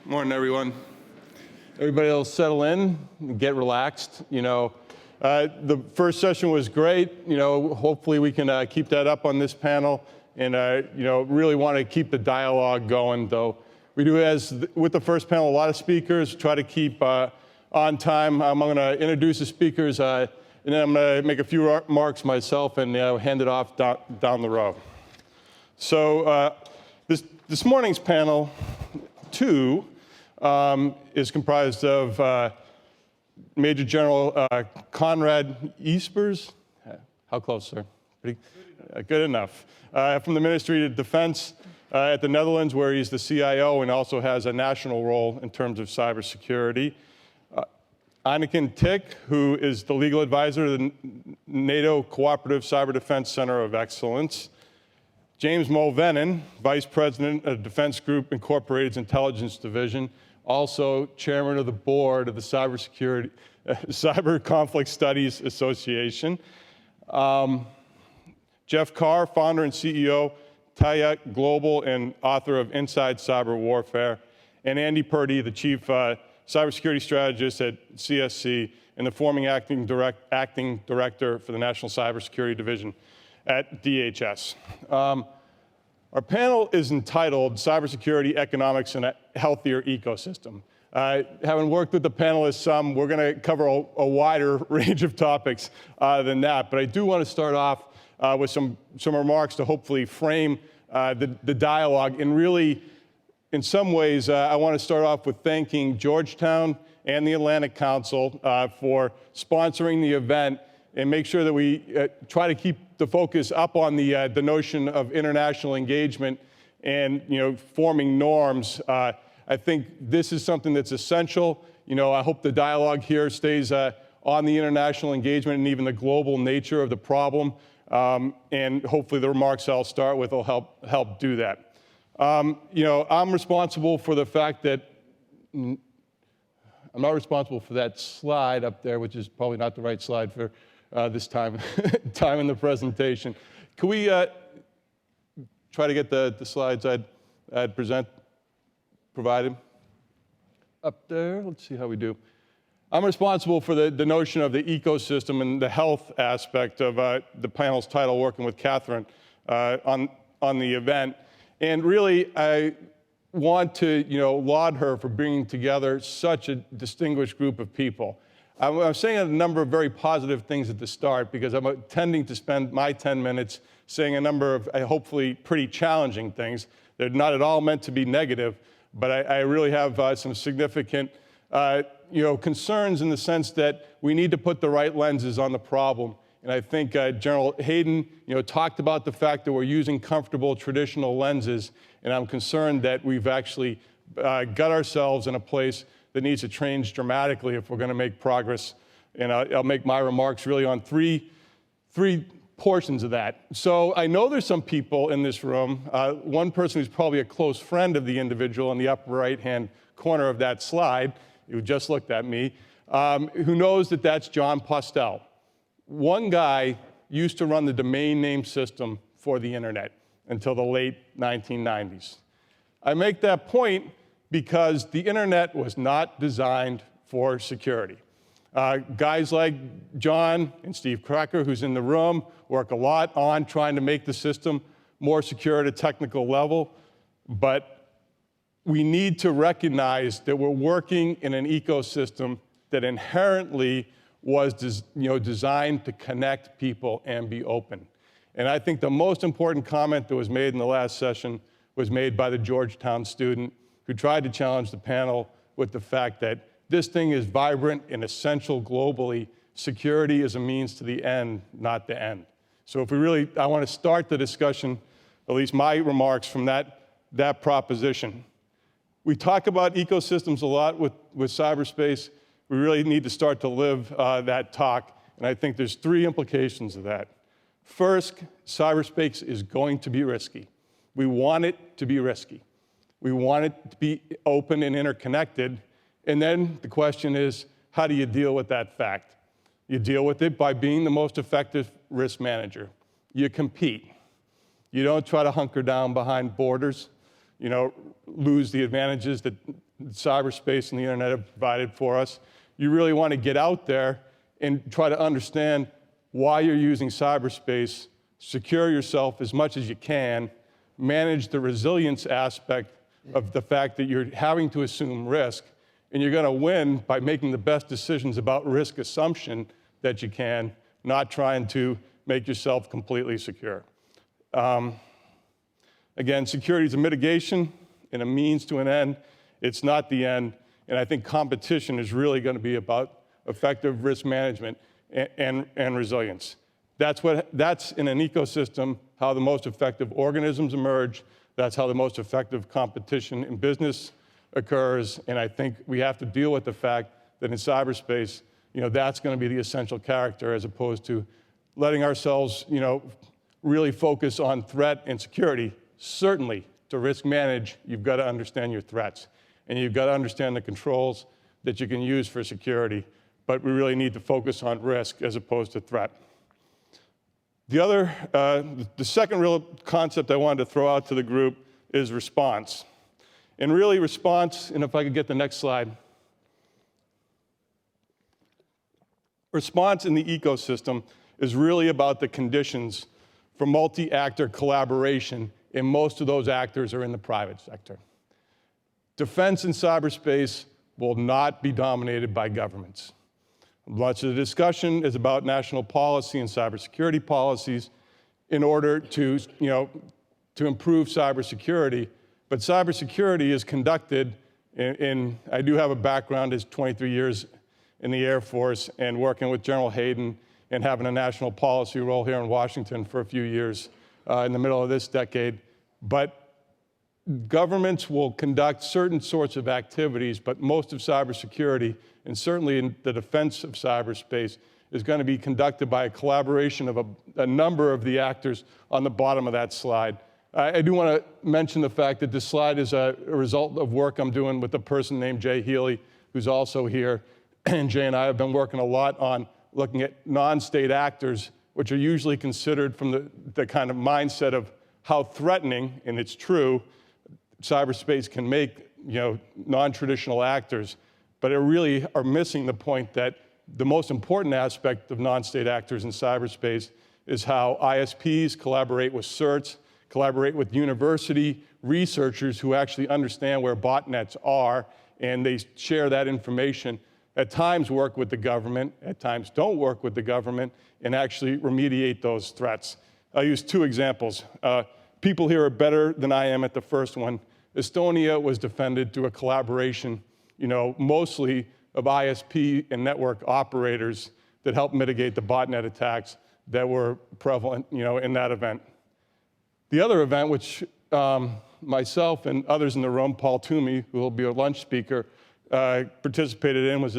Morning, everyone. Everybody will settle in and get relaxed. The first session was great. Hopefully we can keep that up on this panel and, really want to keep the dialogue going, though. We do, as with the first panel, a lot of speakers, try to keep on time. I'm going to introduce the speakers, and then I'm going to make a few remarks myself and hand it off down the row. So this morning's panel, 2, is comprised of Major General Conrad Eespers. How close, sir? Pretty good enough. From the Ministry of Defense at the Netherlands, where he's the CIO and also has a national role in terms of cybersecurity. Anneken Tick, who is the legal advisor of the NATO Cooperative Cyber Defense Center of Excellence. James Mulvenon, Vice President of Defense Group Incorporated's Intelligence Division, also Chairman of the Board of the Cyber Conflict Studies Association. Jeff Carr, founder and CEO, Tayet Global, and author of Inside Cyber Warfare. And Andy Purdy, the Chief Cybersecurity Strategist at CSC and the former acting director for the National Cybersecurity Division at DHS. Our panel is entitled Cybersecurity, Economics, and a Healthier Ecosystem. Having worked with the panelists some, we're going to cover a wider range of topics than that. But I do want to start off with some remarks to hopefully frame the dialogue. And really, in some ways, I want to start off with thanking Georgetown and the Atlantic Council for sponsoring the event and make sure that we try to keep the focus up on the notion of international engagement and forming norms. I think this is something that's essential. I hope the dialogue here stays on the international engagement and even the global nature of the problem. And hopefully the remarks I'll start with will help do that. I'm responsible for the fact that I'm not responsible for that slide up there, which is probably not the right slide for this time in the presentation. Can we try to get the slides I'd provided up there? Let's see how we do. I'm responsible for the notion of the ecosystem and the health aspect of the panel's title, working with Catherine on the event. And really, I want to laud her for bringing together such a distinguished group of people. I'm saying a number of very positive things at the start because I'm tending to spend my 10 minutes saying a number of hopefully pretty challenging things. They're not at all meant to be negative, but I really have some significant concerns in the sense that we need to put the right lenses on the problem. And I think General Hayden talked about the fact that we're using comfortable traditional lenses, and I'm concerned that we've actually got ourselves in a place that needs to change dramatically if we're going to make progress. And I'll make my remarks really on three portions of that. So I know there's some people in this room, one person who's probably a close friend of the individual in the upper right-hand corner of that slide, who just looked at me, who knows that that's John Postel. One guy used to run the domain name system for the internet until the late 1990s. I make that point because the internet was not designed for security. Guys like John and Steve Cracker, who's in the room, work a lot on trying to make the system more secure at a technical level, but we need to recognize that we're working in an ecosystem that inherently was designed to connect people and be open. And I think the most important comment that was made in the last session was made by the Georgetown student who tried to challenge the panel with the fact that this thing is vibrant and essential globally. Security is a means to the end, not the end. So if I want to start the discussion, at least my remarks, from that proposition. We talk about ecosystems a lot with cyberspace. We really need to start to live that talk, and I think there's 3 implications of that. First, cyberspace is going to be risky. We want it to be risky. We want it to be open and interconnected. And then the question is, how do you deal with that fact? You deal with it by being the most effective risk manager. You compete. You don't try to hunker down behind borders. lose the advantages that cyberspace and the internet have provided for us. You really want to get out there and try to understand why you're using cyberspace, secure yourself as much as you can, manage the resilience aspect of the fact that you're having to assume risk, and you're going to win by making the best decisions about risk assumption that you can, not trying to make yourself completely secure. Again, security is a mitigation and a means to an end. It's not the end, and I think competition is really going to be about effective risk management and resilience. That's in an ecosystem how the most effective organisms emerge. That's how the most effective competition in business occurs, and I think we have to deal with the fact that in cyberspace, that's going to be the essential character as opposed to letting ourselves, really focus on threat and security. Certainly, to risk manage, you've got to understand your threats, and you've got to understand the controls that you can use for security, but we really need to focus on risk as opposed to threat. The second real concept I wanted to throw out to the group is response. And really response, and if I could get the next slide. Response in the ecosystem is really about the conditions for multi-actor collaboration, and most of those actors are in the private sector. Defense in cyberspace will not be dominated by governments. Much of the discussion is about national policy and cybersecurity policies in order to improve cybersecurity. But cybersecurity is conducted I do have a background as 23 years in the Air Force and working with General Hayden and having a national policy role here in Washington for a few years in the middle of this decade. But governments will conduct certain sorts of activities, but most of cybersecurity, and certainly in the defense of cyberspace, is going to be conducted by a collaboration of a number of the actors on the bottom of that slide. I do want to mention the fact that this slide is a result of work I'm doing with a person named Jay Healy, who's also here. And Jay and I have been working a lot on looking at non-state actors, which are usually considered from the kind of mindset of how threatening, and it's true, cyberspace can make non-traditional actors, but it really are missing the point that the most important aspect of non-state actors in cyberspace is how ISPs collaborate with CERTs, collaborate with university researchers who actually understand where botnets are, and they share that information. At times work with the government, at times don't work with the government, and actually remediate those threats. I'll use two examples. People here are better than I am at the first one. Estonia was defended through a collaboration, mostly of ISP and network operators that helped mitigate the botnet attacks that were prevalent, in that event. The other event, which myself and others in the room, Paul Toomey, who will be a lunch speaker, participated in, was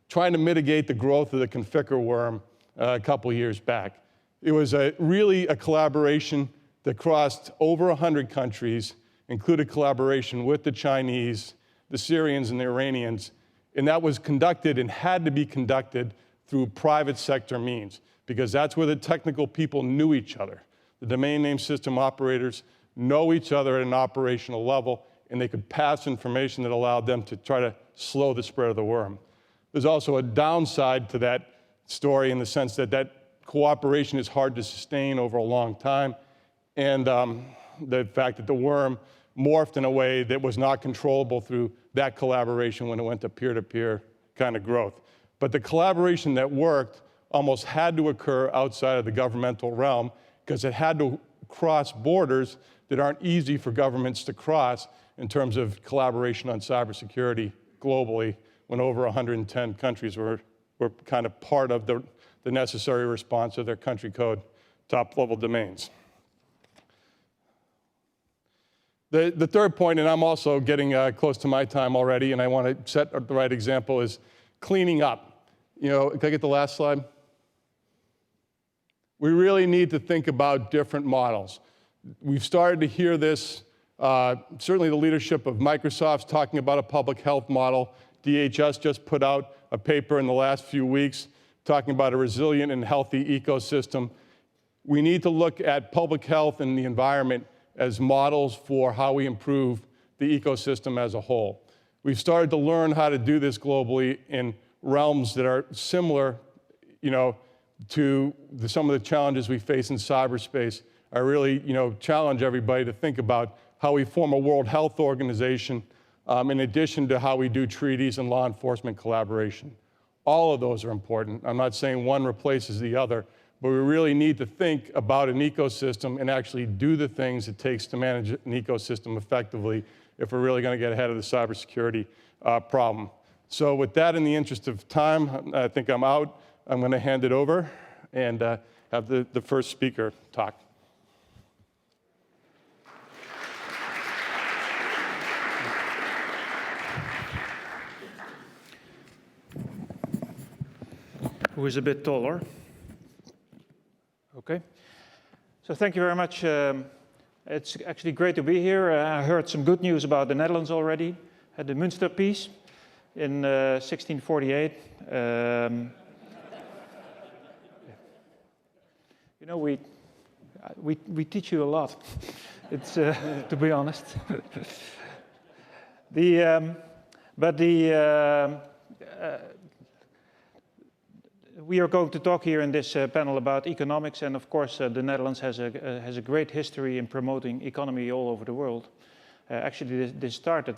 trying to mitigate the growth of the Conficker worm a couple years back. It was really a collaboration that crossed over 100 countries, included collaboration with the Chinese, the Syrians, and the Iranians, and that was conducted and had to be conducted through private sector means, because that's where the technical people knew each other. The domain name system operators know each other at an operational level, and they could pass information that allowed them to try to slow the spread of the worm. There's also a downside to that story in the sense that cooperation is hard to sustain over a long time, and the fact that the worm morphed in a way that was not controllable through that collaboration when it went to peer-to-peer kind of growth. But the collaboration that worked almost had to occur outside of the governmental realm because it had to cross borders that aren't easy for governments to cross in terms of collaboration on cybersecurity globally when over 110 countries were kind of part of the necessary response of their country code top-level domains. The third point, and I'm also getting close to my time already, and I want to set the right example, is cleaning up. Can I get the last slide? We really need to think about different models. We've started to hear this, certainly the leadership of Microsoft's talking about a public health model. DHS just put out a paper in the last few weeks talking about a resilient and healthy ecosystem. We need to look at public health and the environment as models for how we improve the ecosystem as a whole. We've started to learn how to do this globally in realms that are similar, to some of the challenges we face in cyberspace. I really, challenge everybody to think about how we form a World Health Organization in addition to how we do treaties and law enforcement collaboration. All of those are important. I'm not saying one replaces the other, but we really need to think about an ecosystem and actually do the things it takes to manage an ecosystem effectively if we're really going to get ahead of the cybersecurity problem. So with that, in the interest of time, I think I'm out. I'm going to hand it over and have the first speaker talk. Who is a bit taller. Okay. So thank you very much. It's actually great to be here. I heard some good news about the Netherlands already. Had the Münster Peace in 1648. We teach you a lot. It's to be honest. We are going to talk here in this panel about economics, and of course the Netherlands has a great history in promoting economy all over the world. Actually, this started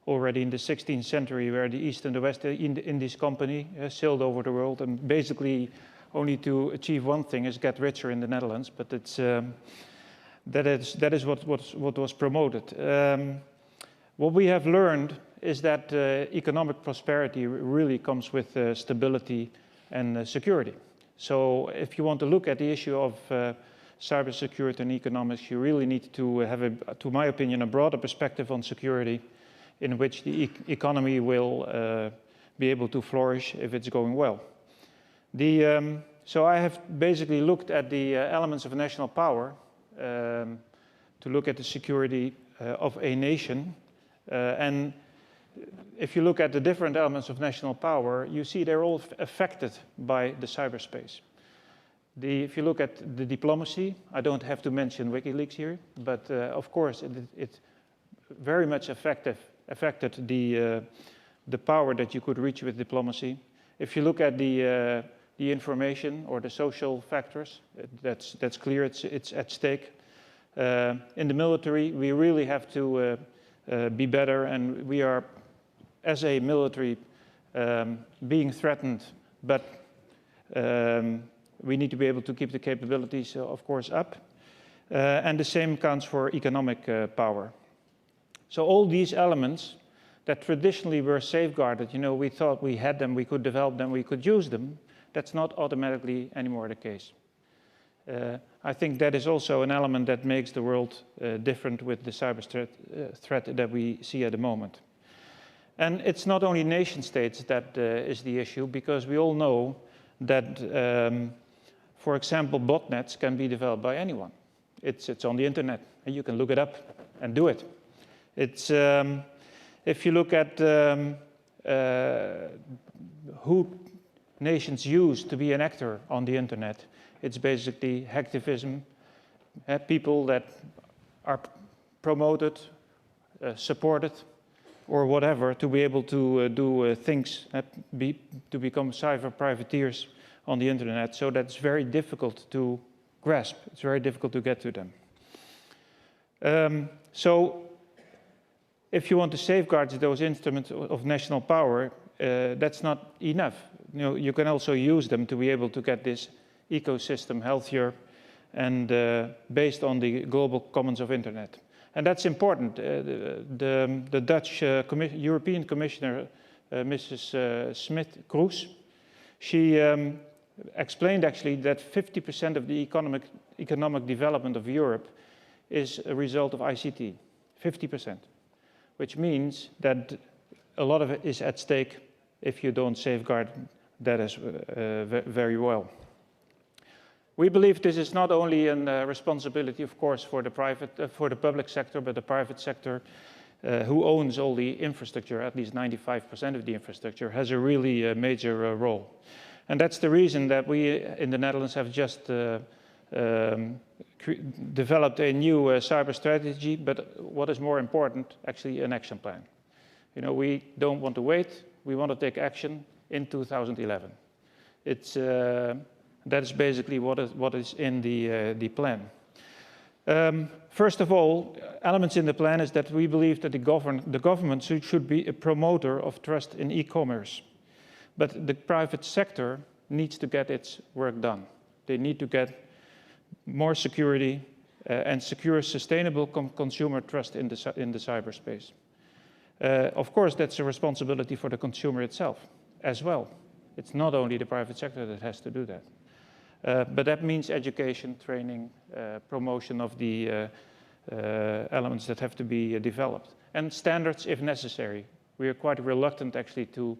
already in the 16th century, where the East and the West Indies Company sailed over the world, and basically only to achieve one thing is get richer in the Netherlands. But it's that is what was promoted. What we have learned is that economic prosperity really comes with stability and security. So if you want to look at the issue of cybersecurity and economics, you really need to have, to my opinion, a broader perspective on security, in which the economy will be able to flourish if it's going well. So I have basically looked at the elements of national power to look at the security of a nation. And if you look at the different elements of national power, you see they're all affected by the cyberspace. If you look at the diplomacy, I don't have to mention WikiLeaks here, but of course it very much affected the power that you could reach with diplomacy. If you look at the information or the social factors, that's clear, it's at stake. In the military, we really have to be better, and we are, as a military, being threatened, but we need to be able to keep the capabilities, of course, up. And the same counts for economic power. So all these elements that traditionally were safeguarded, we thought we had them, we could develop them, we could use them, that's not automatically anymore the case. I think that is also an element that makes the world different with the cyber threat that we see at the moment. And it's not only nation states that is the issue, because we all know that, for example, botnets can be developed by anyone. It's on the internet, and you can look it up and do it. It's if you look at who nations use to be an actor on the internet, it's basically hacktivism, people that are promoted, supported, or whatever, to be able to do things, to become cyber privateers on the internet. So that's very difficult to grasp. It's very difficult to get to them. So if you want to safeguard those instruments of national power, that's not enough. You can also use them to be able to get this ecosystem healthier and based on the global commons of internet. And that's important. The Dutch European Commissioner, Mrs. Smith-Kroes, she explained actually that 50% of the economic development of Europe is a result of ICT, 50%, which means that a lot of it is at stake if you don't safeguard that as very well. We believe this is not only a responsibility, of course, for the public sector, but the private sector, who owns all the infrastructure, at least 95% of the infrastructure, has a really major role. And that's the reason that we in the Netherlands have just developed a new cyber strategy, but what is more important, actually an action plan. You know, we don't want to wait. We want to take action in 2011. That is basically what is in the plan. First of all, elements in the plan is that we believe that the government should be a promoter of trust in e-commerce. But the private sector needs to get its work done. They need to get more security and secure sustainable consumer trust in the cyberspace. Of course, that's a responsibility for the consumer itself as well. It's not only the private sector that has to do that. But that means education, training, promotion of the elements that have to be developed. And standards if necessary. We are quite reluctant actually to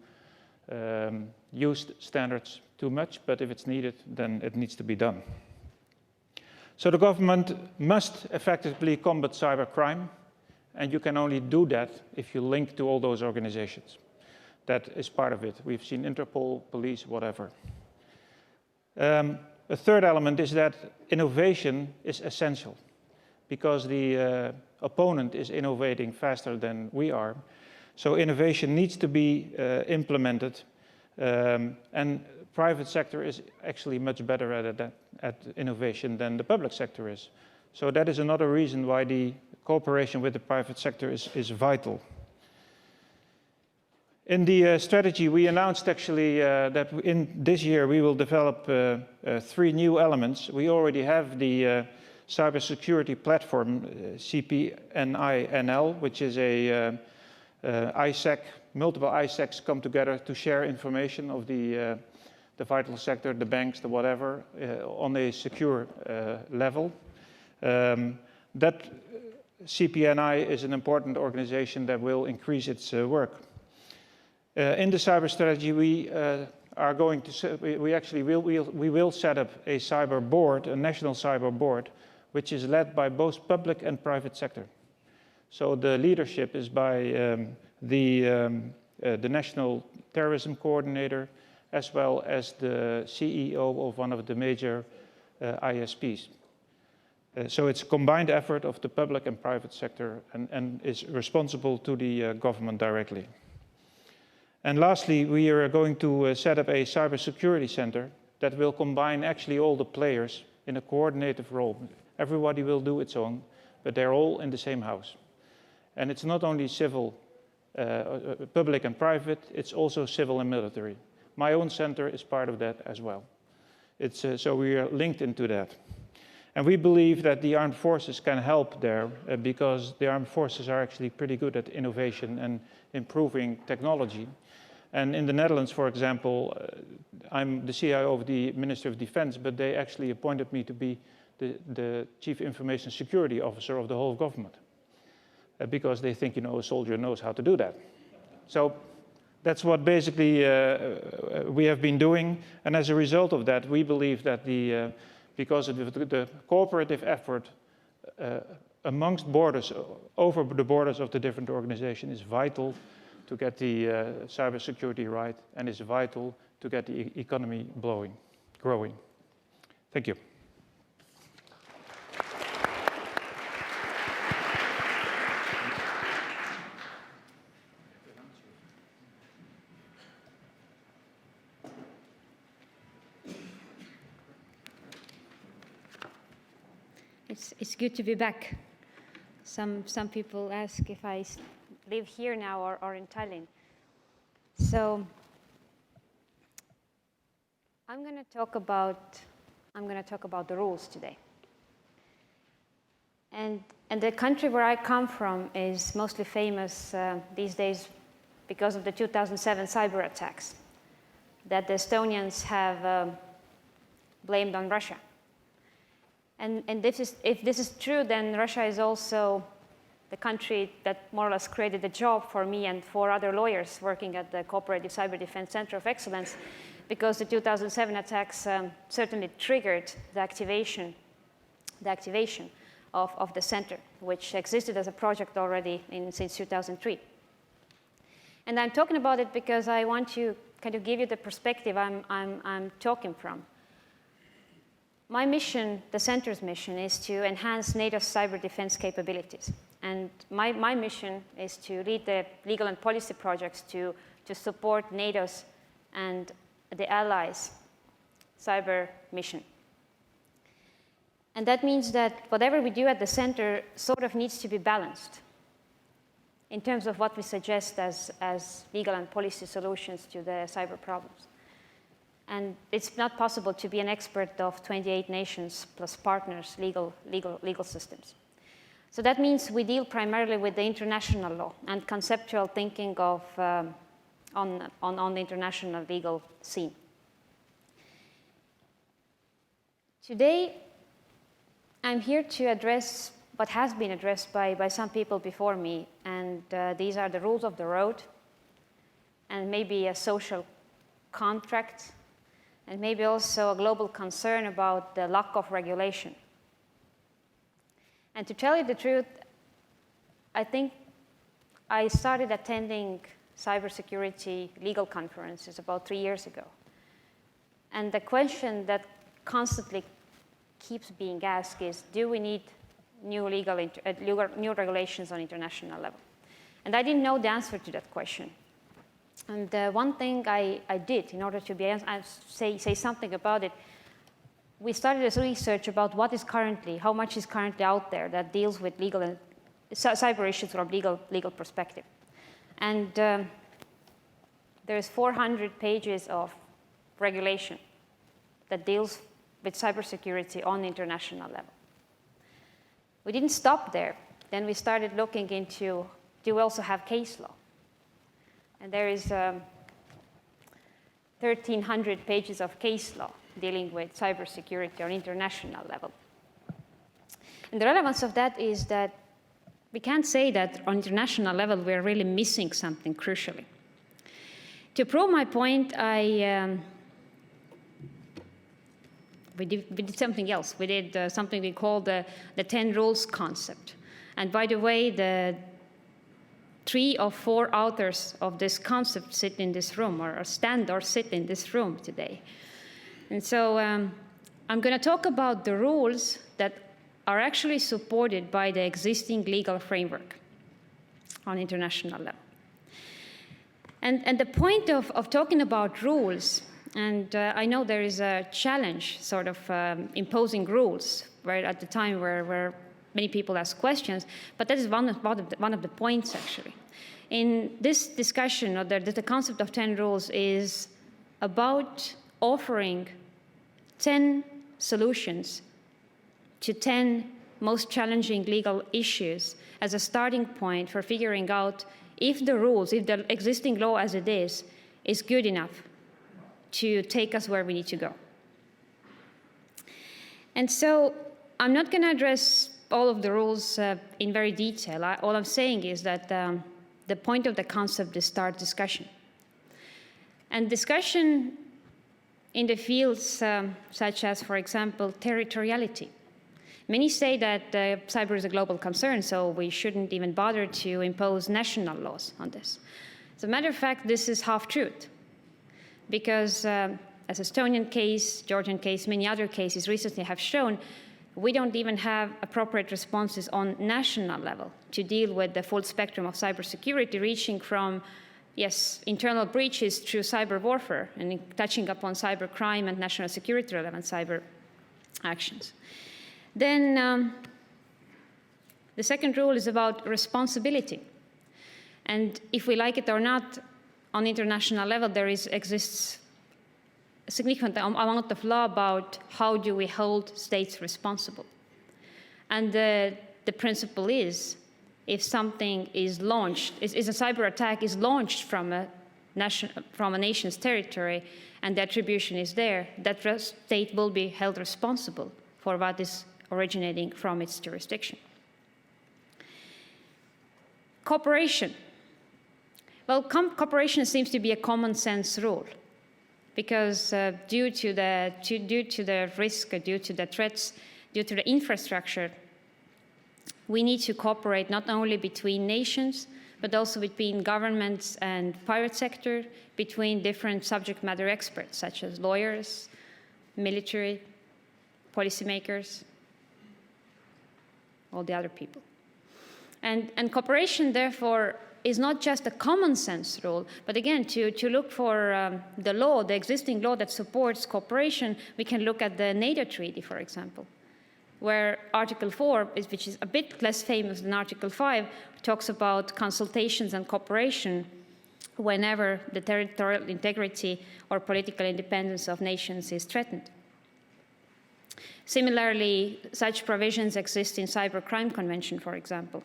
use standards too much, but if it's needed, then it needs to be done. So the government must effectively combat cybercrime, and you can only do that if you link to all those organizations. That is part of it. We've seen Interpol, police, whatever. A third element is that innovation is essential because the opponent is innovating faster than we are. So innovation needs to be implemented, and private sector is actually much better at innovation than the public sector is. So that is another reason why the cooperation with the private sector is vital. In the strategy, we announced actually that in this year we will develop 3 new elements. We already have the cybersecurity platform, CPNI-NL, which is a ISAC, multiple ISACs come together to share information of the vital sector, the banks, the whatever, on a secure level. That CPNI is an important organization that will increase its work. In the cyber strategy, we are going to we will set up a cyber board, a national cyber board, which is led by both public and private sector. So the leadership is by the National Terrorism Coordinator, as well as the CEO of one of the major ISPs. So it's a combined effort of the public and private sector and is responsible to the government directly. And lastly, we are going to set up a cybersecurity center that will combine actually all the players in a coordinative role. Everybody will do its own, but they're all in the same house. And it's not only civil, public and private, it's also civil and military. My own center is part of that as well. So we are linked into that. And we believe that the armed forces can help there because the armed forces are actually pretty good at innovation and improving technology. And in the Netherlands, for example, I'm the CIO of the Ministry of Defense, but they actually appointed me to be the Chief Information Security Officer of the whole government because they think, you know, a soldier knows how to do that. So that's what basically we have been doing. And as a result of that, we believe that because of the cooperative effort amongst borders, over the borders of the different organizations is vital to get the cybersecurity right, and is vital to get the economy growing. Thank you. It's good to be back. Some people ask if I live here now or in Tallinn. So I'm going to talk about the rules today. And the country where I come from is mostly famous these days because of the 2007 cyber attacks that the Estonians have blamed on Russia. And if this is true, then Russia is also the country that more or less created a job for me and 4 other lawyers working at the Cooperative Cyber Defense Center of Excellence, because the 2007 attacks certainly triggered the activation of the center, which existed as a project already since 2003. And I'm talking about it because I want to kind of give you the perspective I'm talking from. My mission, the center's mission, is to enhance NATO's cyber defense capabilities. And my mission is to lead the legal and policy projects to support NATO's and the allies' cyber mission. And that means that whatever we do at the center sort of needs to be balanced in terms of what we suggest as legal and policy solutions to the cyber problems. And it's not possible to be an expert of 28 nations plus partners' legal systems. So that means we deal primarily with the international law and conceptual thinking of on the international legal scene. Today, I'm here to address what has been addressed by some people before me, and these are the rules of the road, and maybe a social contract, and maybe also a global concern about the lack of regulation. And to tell you the truth, I think I started attending cybersecurity legal conferences about 3 years ago. And the question that constantly keeps being asked is, do we need new regulations on international level? And I didn't know the answer to that question. And one thing I did in order to say something about it, we started this research about how much is currently out there that deals with legal and cyber issues from legal perspective. And there's 400 pages of regulation that deals with cybersecurity on the international level. We didn't stop there. Then we started looking into, do we also have case law? And there is 1,300 pages of case law dealing with cybersecurity on international level. And the relevance of that is that we can't say that on international level we're really missing something crucially. To prove my point, we did something else. We did something we call the 10 rules concept. And by the way, the 3 or 4 authors of this concept sit in this room, or stand or sit in this room today. And so I'm going to talk about the rules that are actually supported by the existing legal framework on international level. And the point of talking about rules, and I know there is a challenge sort of imposing rules right at the time where many people ask questions, but that is one of the points actually. In this discussion, or the concept of 10 rules is about offering 10 solutions to 10 most challenging legal issues as a starting point for figuring out if the existing law as it is good enough to take us where we need to go. And so I'm not going to address all of the rules in very detail. All I'm saying is that the point of the concept is start discussion. And discussion in the fields such as, for example, territoriality. Many say that cyber is a global concern, so we shouldn't even bother to impose national laws on this. As a matter of fact, this is half-truth, because as Estonian case, Georgian case, many other cases recently have shown, we don't even have appropriate responses on national level to deal with the full spectrum of cybersecurity, reaching from, yes, internal breaches through cyber warfare and touching upon cyber crime and national security relevant cyber actions. Then the second rule is about responsibility. And if we like it or not, on international level, there exists a significant amount of law about how do we hold states responsible. And the principle is, if something is launched, is a cyber attack is launched from a nation's territory and the attribution is there, that state will be held responsible for what is originating from its jurisdiction. Cooperation. Well, cooperation seems to be a common sense rule because due to the risk, due to the threats, due to the infrastructure, we need to cooperate not only between nations, but also between governments and private sector, between different subject matter experts, such as lawyers, military, policymakers, all the other people. And cooperation, therefore, is not just a common sense rule, but again, to look for the law, the existing law that supports cooperation, we can look at the NATO treaty, for example, where Article 4, which is a bit less famous than Article 5, talks about consultations and cooperation whenever the territorial integrity or political independence of nations is threatened. Similarly, such provisions exist in Cybercrime Convention, for example.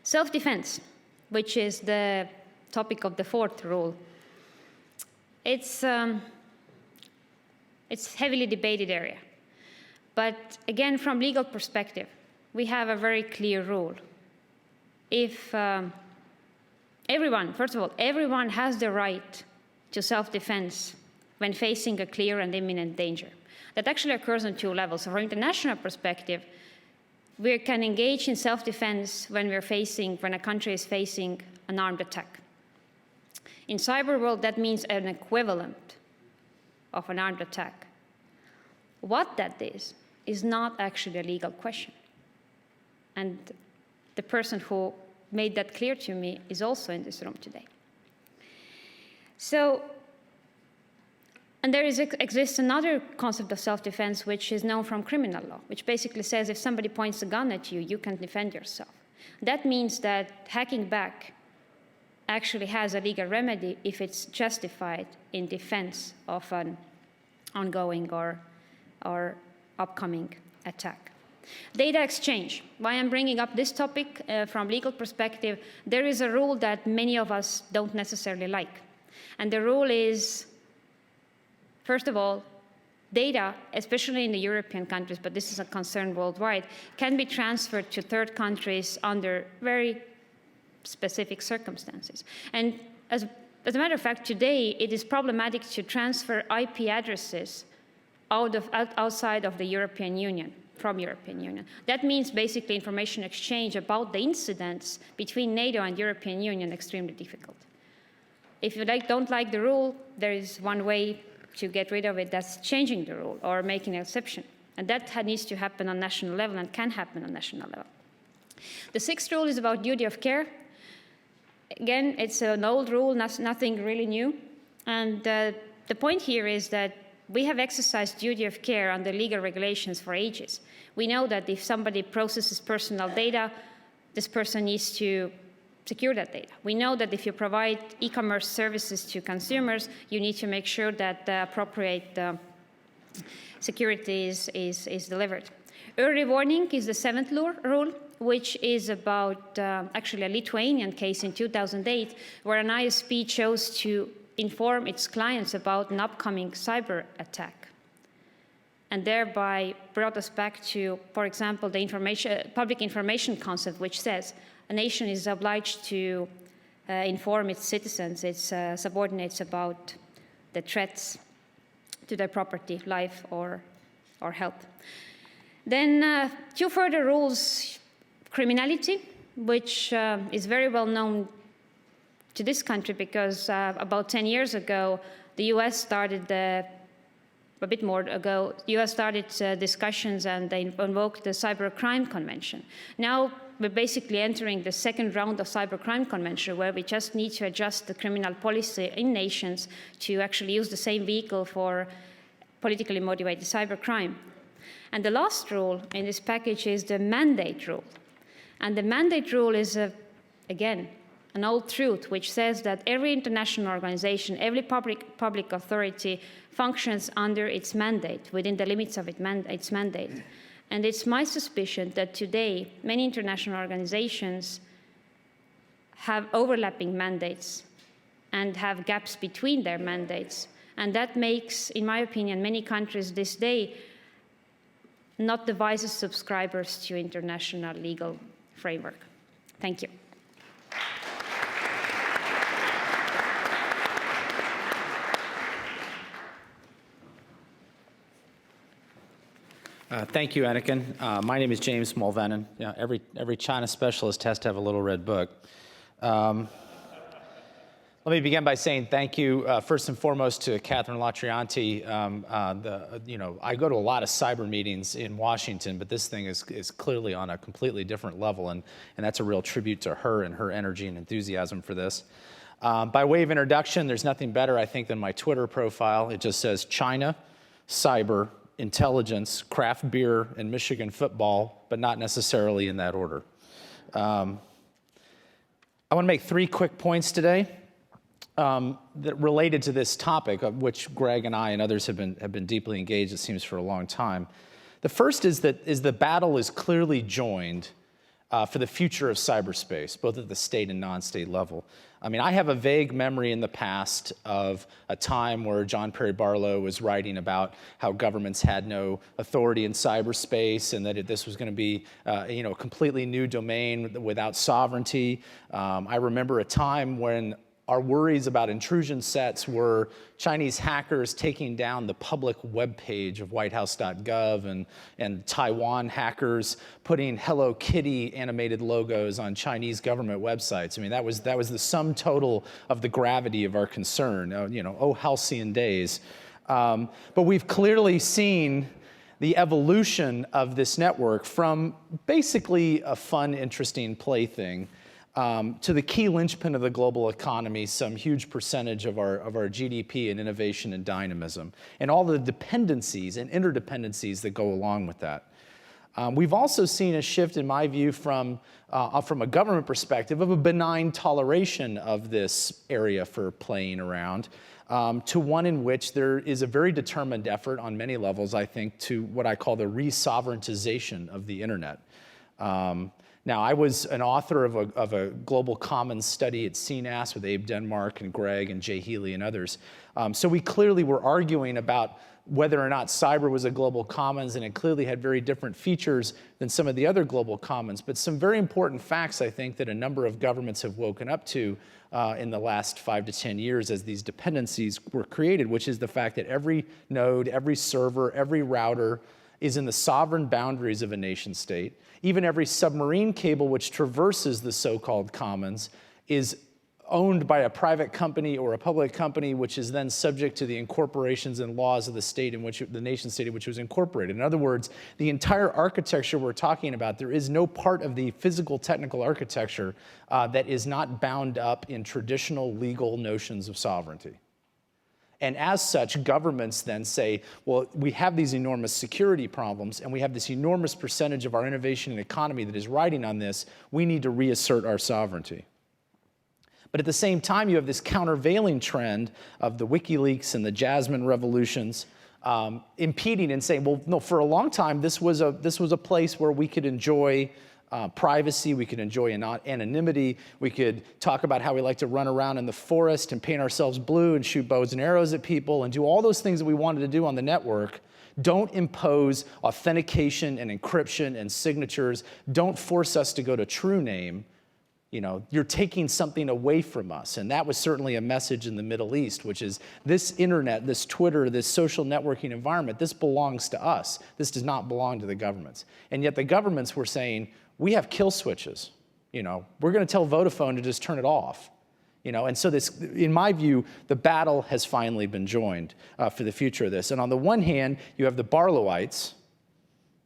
Self-defense, which is the topic of the fourth rule. It's a heavily debated area. But again, from legal perspective, we have a very clear rule. If everyone, first of all, everyone has the right to self-defense when facing a clear and imminent danger. That actually occurs on two levels. So from international perspective, we can engage in self-defense when a country is facing an armed attack. In cyber world, that means an equivalent of an armed attack. What that is not actually a legal question. And the person who made that clear to me is also in this room today. So, and there exists another concept of self-defense which is known from criminal law, which basically says if somebody points a gun at you, you can defend yourself. That means that hacking back actually has a legal remedy if it's justified in defense of an ongoing or upcoming attack. Data exchange. Why I'm bringing up this topic from legal perspective, there is a rule that many of us don't necessarily like. And the rule is, first of all, data, especially in the European countries, but this is a concern worldwide, can be transferred to third countries under very specific circumstances. And as a matter of fact, today it is problematic to transfer IP addresses outside of the European Union, from European Union. That means basically information exchange about the incidents between NATO and European Union extremely difficult. If you don't like the rule, there is one way to get rid of it, that's changing the rule or making an exception. And that needs to happen on national level and can happen on national level. The sixth rule is about duty of care. Again, it's an old rule, nothing really new. And the point here is that we have exercised duty of care under legal regulations for ages. We know that if somebody processes personal data, this person needs to secure that data. We know that if you provide e-commerce services to consumers, you need to make sure that the appropriate security is delivered. Early warning is the seventh rule, which is about actually a Lithuanian case in 2008, where an ISP chose to inform its clients about an upcoming cyber attack, and thereby brought us back to, for example, the public information concept, which says a nation is obliged to inform its citizens, its subordinates, about the threats to their property, life, or health. Then two further rules: criminality, which is very well known to this country because about 10 years ago, the US started, a bit more ago, the US started discussions and they invoked the Cybercrime Convention. Now we're basically entering the second round of Cybercrime Convention, where we just need to adjust the criminal policy in nations to actually use the same vehicle for politically motivated cybercrime. And the last rule in this package is the mandate rule. And the mandate rule is, again, an old truth, which says that every international organization, every public authority functions under its mandate, within the limits of its mandate. And it's my suspicion that today, many international organizations have overlapping mandates and have gaps between their mandates. And that makes, in my opinion, many countries this day not the wisest subscribers to international legal framework. Thank you. Thank you, Anniken. My name is James Mulvannon. Yeah, every China specialist has to have a little red book. Let me begin by saying thank you, first and foremost, to Catherine Latrianti. I go to a lot of cyber meetings in Washington, but this thing is clearly on a completely different level, and that's a real tribute to her and her energy and enthusiasm for this. By way of introduction, there's nothing better, I think, than my Twitter profile. It just says China, cyber, intelligence, craft beer, and Michigan football, but not necessarily in that order. I want to make 3 quick points today that related to this topic, of which Greg and I and others have been deeply engaged, it seems, for a long time. The first is that the battle is clearly joined for the future of cyberspace, both at the state and non-state level. I mean, I have a vague memory in the past of a time where John Perry Barlow was writing about how governments had no authority in cyberspace and that this was going to be, a completely new domain without sovereignty. I remember a time when our worries about intrusion sets were Chinese hackers taking down the public webpage of whitehouse.gov and Taiwan hackers putting Hello Kitty animated logos on Chinese government websites. I mean, that was the sum total of the gravity of our concern. Oh, halcyon days. But we've clearly seen the evolution of this network from basically a fun, interesting plaything to the key linchpin of the global economy, some huge percentage of our GDP and innovation and dynamism, and all the dependencies and interdependencies that go along with that. We've also seen a shift, in my view, from a government perspective of a benign toleration of this area for playing around to one in which there is a very determined effort on many levels, I think, to what I call the re-sovereigntization of the internet. Now, I was an author of a global commons study at CNAS with Abe Denmark and Greg and Jay Healy and others. So we clearly were arguing about whether or not cyber was a global commons, and it clearly had very different features than some of the other global commons. But some very important facts, I think, that a number of governments have woken up to in the last 5 to 10 years as these dependencies were created, which is the fact that every node, every server, every router is in the sovereign boundaries of a nation state. Even every submarine cable which traverses the so-called commons is owned by a private company or a public company, which is then subject to the incorporations and laws of the state in which the nation state in which it was incorporated. In other words, the entire architecture we're talking about, there is no part of the physical technical architecture that is not bound up in traditional legal notions of sovereignty. And as such, governments then say, well, we have these enormous security problems, and we have this enormous percentage of our innovation and economy that is riding on this. We need to reassert our sovereignty. But at the same time, you have this countervailing trend of the WikiLeaks and the Jasmine revolutions impeding and saying, well, no, for a long time, this was a place where we could enjoy privacy, we could enjoy anonymity, we could talk about how we like to run around in the forest and paint ourselves blue and shoot bows and arrows at people and do all those things that we wanted to do on the network. Don't impose authentication and encryption and signatures. Don't force us to go to true name. You're taking something away from us. And that was certainly a message in the Middle East, which is this internet, this Twitter, this social networking environment, this belongs to us. This does not belong to the governments. And yet the governments were saying, we have kill switches. We're going to tell Vodafone to just turn it off. And so this, in my view, the battle has finally been joined for the future of this. And on the one hand, you have the Barlowites,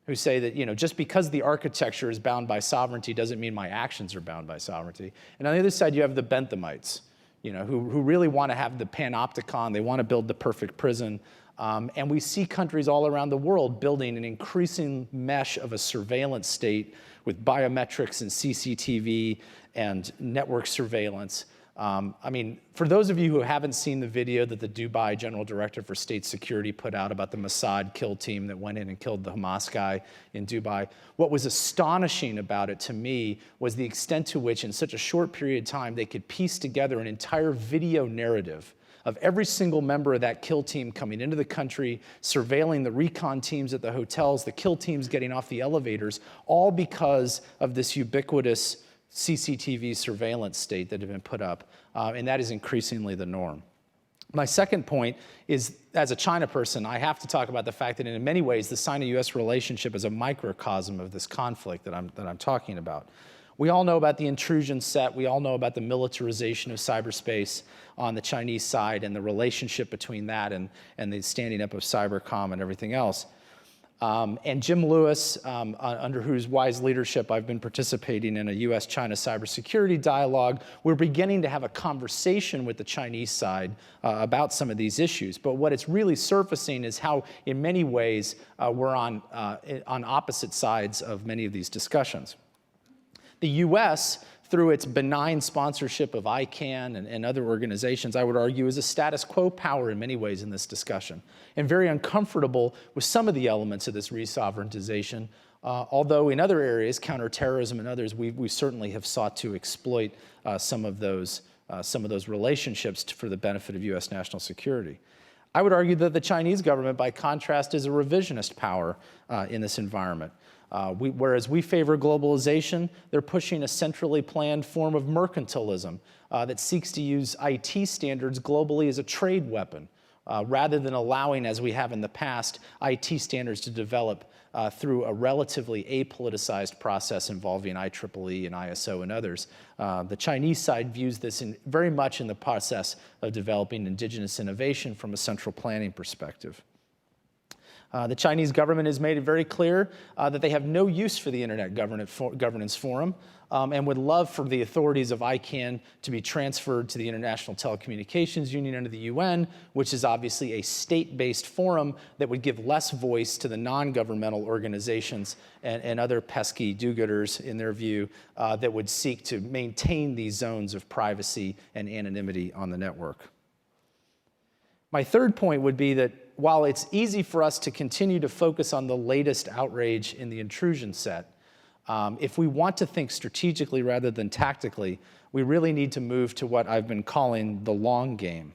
who say that, just because the architecture is bound by sovereignty doesn't mean my actions are bound by sovereignty. And on the other side, you have the Benthamites, who really want to have the panopticon. They want to build the perfect prison. And we see countries all around the world building an increasing mesh of a surveillance state with biometrics and CCTV and network surveillance. For those of you who haven't seen the video that the Dubai General Director for State Security put out about the Mossad kill team that went in and killed the Hamas guy in Dubai, what was astonishing about it to me was the extent to which in such a short period of time they could piece together an entire video narrative of every single member of that kill team coming into the country, surveilling the recon teams at the hotels, the kill teams getting off the elevators, all because of this ubiquitous CCTV surveillance state that had been put up, and that is increasingly the norm. My second point is, as a China person, I have to talk about the fact that in many ways the Sino-US relationship is a microcosm of this conflict that I'm talking about. We all know about the intrusion set. We all know about the militarization of cyberspace on the Chinese side and the relationship between that and the standing up of cybercom and everything else. And Jim Lewis, under whose wise leadership I've been participating in a U.S.-China cybersecurity dialogue, we're beginning to have a conversation with the Chinese side about some of these issues. But what it's really surfacing is how, in many ways, we're on opposite sides of many of these discussions. The U.S., through its benign sponsorship of ICANN and other organizations, I would argue, is a status quo power in many ways in this discussion, and very uncomfortable with some of the elements of this re-sovereigntization, although in other areas, counterterrorism and others, we certainly have sought to exploit some of those relationships for the benefit of U.S. national security. I would argue that the Chinese government, by contrast, is a revisionist power in this environment. Whereas we favor globalization, they're pushing a centrally planned form of mercantilism that seeks to use IT standards globally as a trade weapon, rather than allowing, as we have in the past, IT standards to develop through a relatively apoliticized process involving ICCE and ISO and others. The Chinese side views this very much in the process of developing indigenous innovation from a central planning perspective. The Chinese government has made it very clear that they have no use for the Internet Governance Forum and would love for the authorities of ICANN to be transferred to the International Telecommunications Union under the UN, which is obviously a state-based forum that would give less voice to the non-governmental organizations and other pesky do-gooders, in their view, that would seek to maintain these zones of privacy and anonymity on the network. My third point would be that while it's easy for us to continue to focus on the latest outrage in the intrusion set, if we want to think strategically rather than tactically, we really need to move to what I've been calling the long game.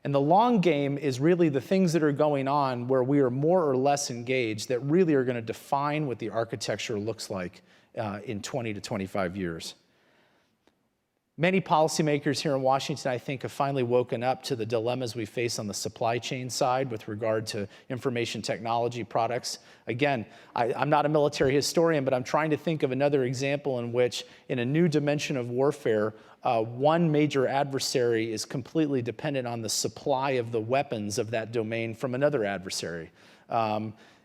And the long game is really the things that are going on where we are more or less engaged that really are going to define what the architecture looks like in 20 to 25 years. Many policymakers here in Washington, I think, have finally woken up to the dilemmas we face on the supply chain side with regard to information technology products. Again, I'm not a military historian, but I'm trying to think of another example in which, in a new dimension of warfare, one major adversary is completely dependent on the supply of the weapons of that domain from another adversary.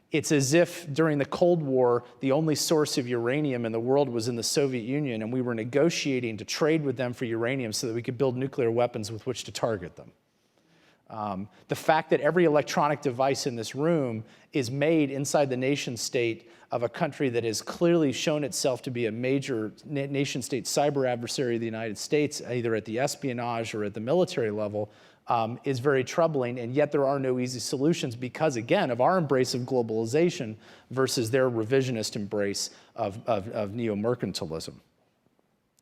It's as if during the Cold War, the only source of uranium in the world was in the Soviet Union, and we were negotiating to trade with them for uranium so that we could build nuclear weapons with which to target them. The fact that every electronic device in this room is made inside the nation state of a country that has clearly shown itself to be a major nation state cyber adversary of the United States, either at the espionage or at the military level, is very troubling, and yet there are no easy solutions because, again, of our embrace of globalization versus their revisionist embrace of neo-mercantilism.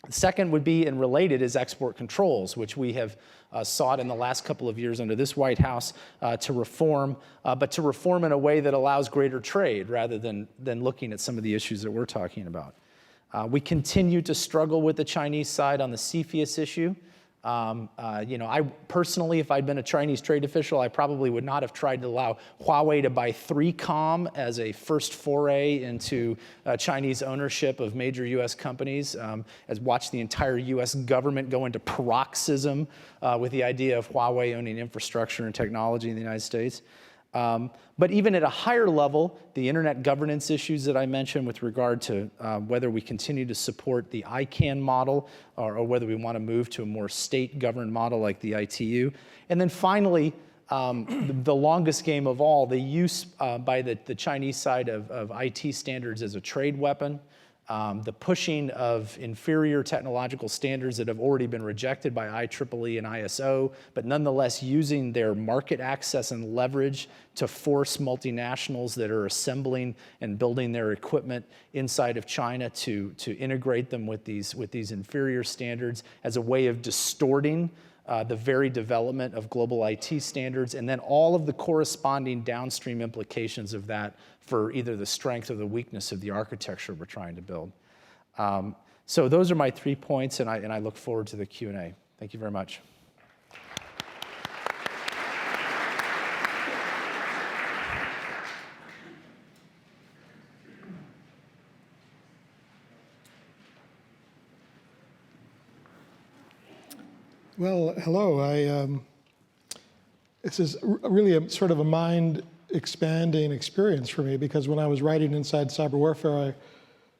The second would be, and related, is export controls, which we have sought in the last couple of years under this White House to reform, but to reform in a way that allows greater trade rather than looking at some of the issues that we're talking about. We continue to struggle with the Chinese side on the CFIUS issue. I personally, if I'd been a Chinese trade official, I probably would not have tried to allow Huawei to buy 3Com as a first foray into Chinese ownership of major U.S. companies, as watched the entire U.S. government go into paroxysm with the idea of Huawei owning infrastructure and technology in the United States. But even at a higher level, the internet governance issues that I mentioned with regard to whether we continue to support the ICANN model or whether we want to move to a more state-governed model like the ITU. And then finally, the longest game of all, the use by the Chinese side of IT standards as a trade weapon, the pushing of inferior technological standards that have already been rejected by ICCE and ISO, but nonetheless using their market access and leverage to force multinationals that are assembling and building their equipment inside of China to integrate them with these inferior standards as a way of distorting the very development of global IT standards, and then all of the corresponding downstream implications of that for either the strength or the weakness of the architecture we're trying to build. So those are my 3 points, and I look forward to the Q&A. Thank you very much. Well, hello. This is really a sort of a mind-expanding experience for me, because when I was writing Inside Cyber Warfare, I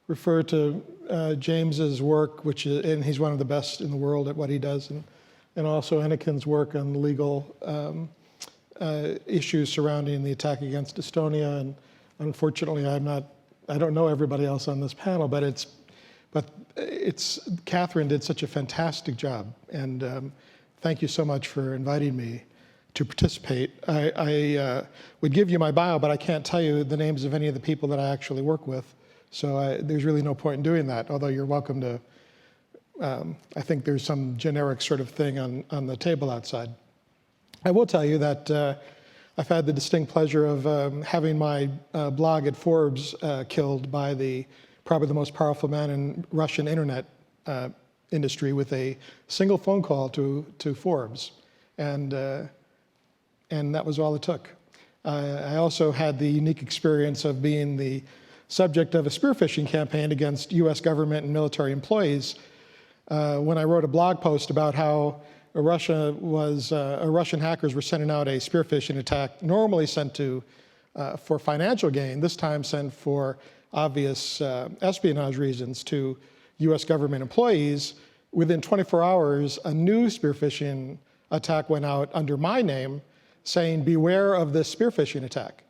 refer to James's work, and he's one of the best in the world at what he does, and also Enneken's work on legal issues surrounding the attack against Estonia. And unfortunately, I don't know everybody else on this panel, but Catherine did such a fantastic job, and thank you so much for inviting me to participate. I would give you my bio, but I can't tell you the names of any of the people that I actually work with, so there's really no point in doing that, although you're welcome to. I think there's some generic sort of thing on the table outside. I will tell you that I've had the distinct pleasure of having my blog at Forbes killed by probably the most powerful man in Russian internet industry with a single phone call to Forbes, and that was all it took. I also had the unique experience of being the subject of a spear phishing campaign against U.S. government and military employees when I wrote a blog post about how Russian hackers were sending out a spear phishing attack, normally sent for financial gain, this time sent for obvious espionage reasons to U.S. government employees. Within 24 hours, a new spear phishing attack went out under my name, saying, "Beware of this spear phishing attack."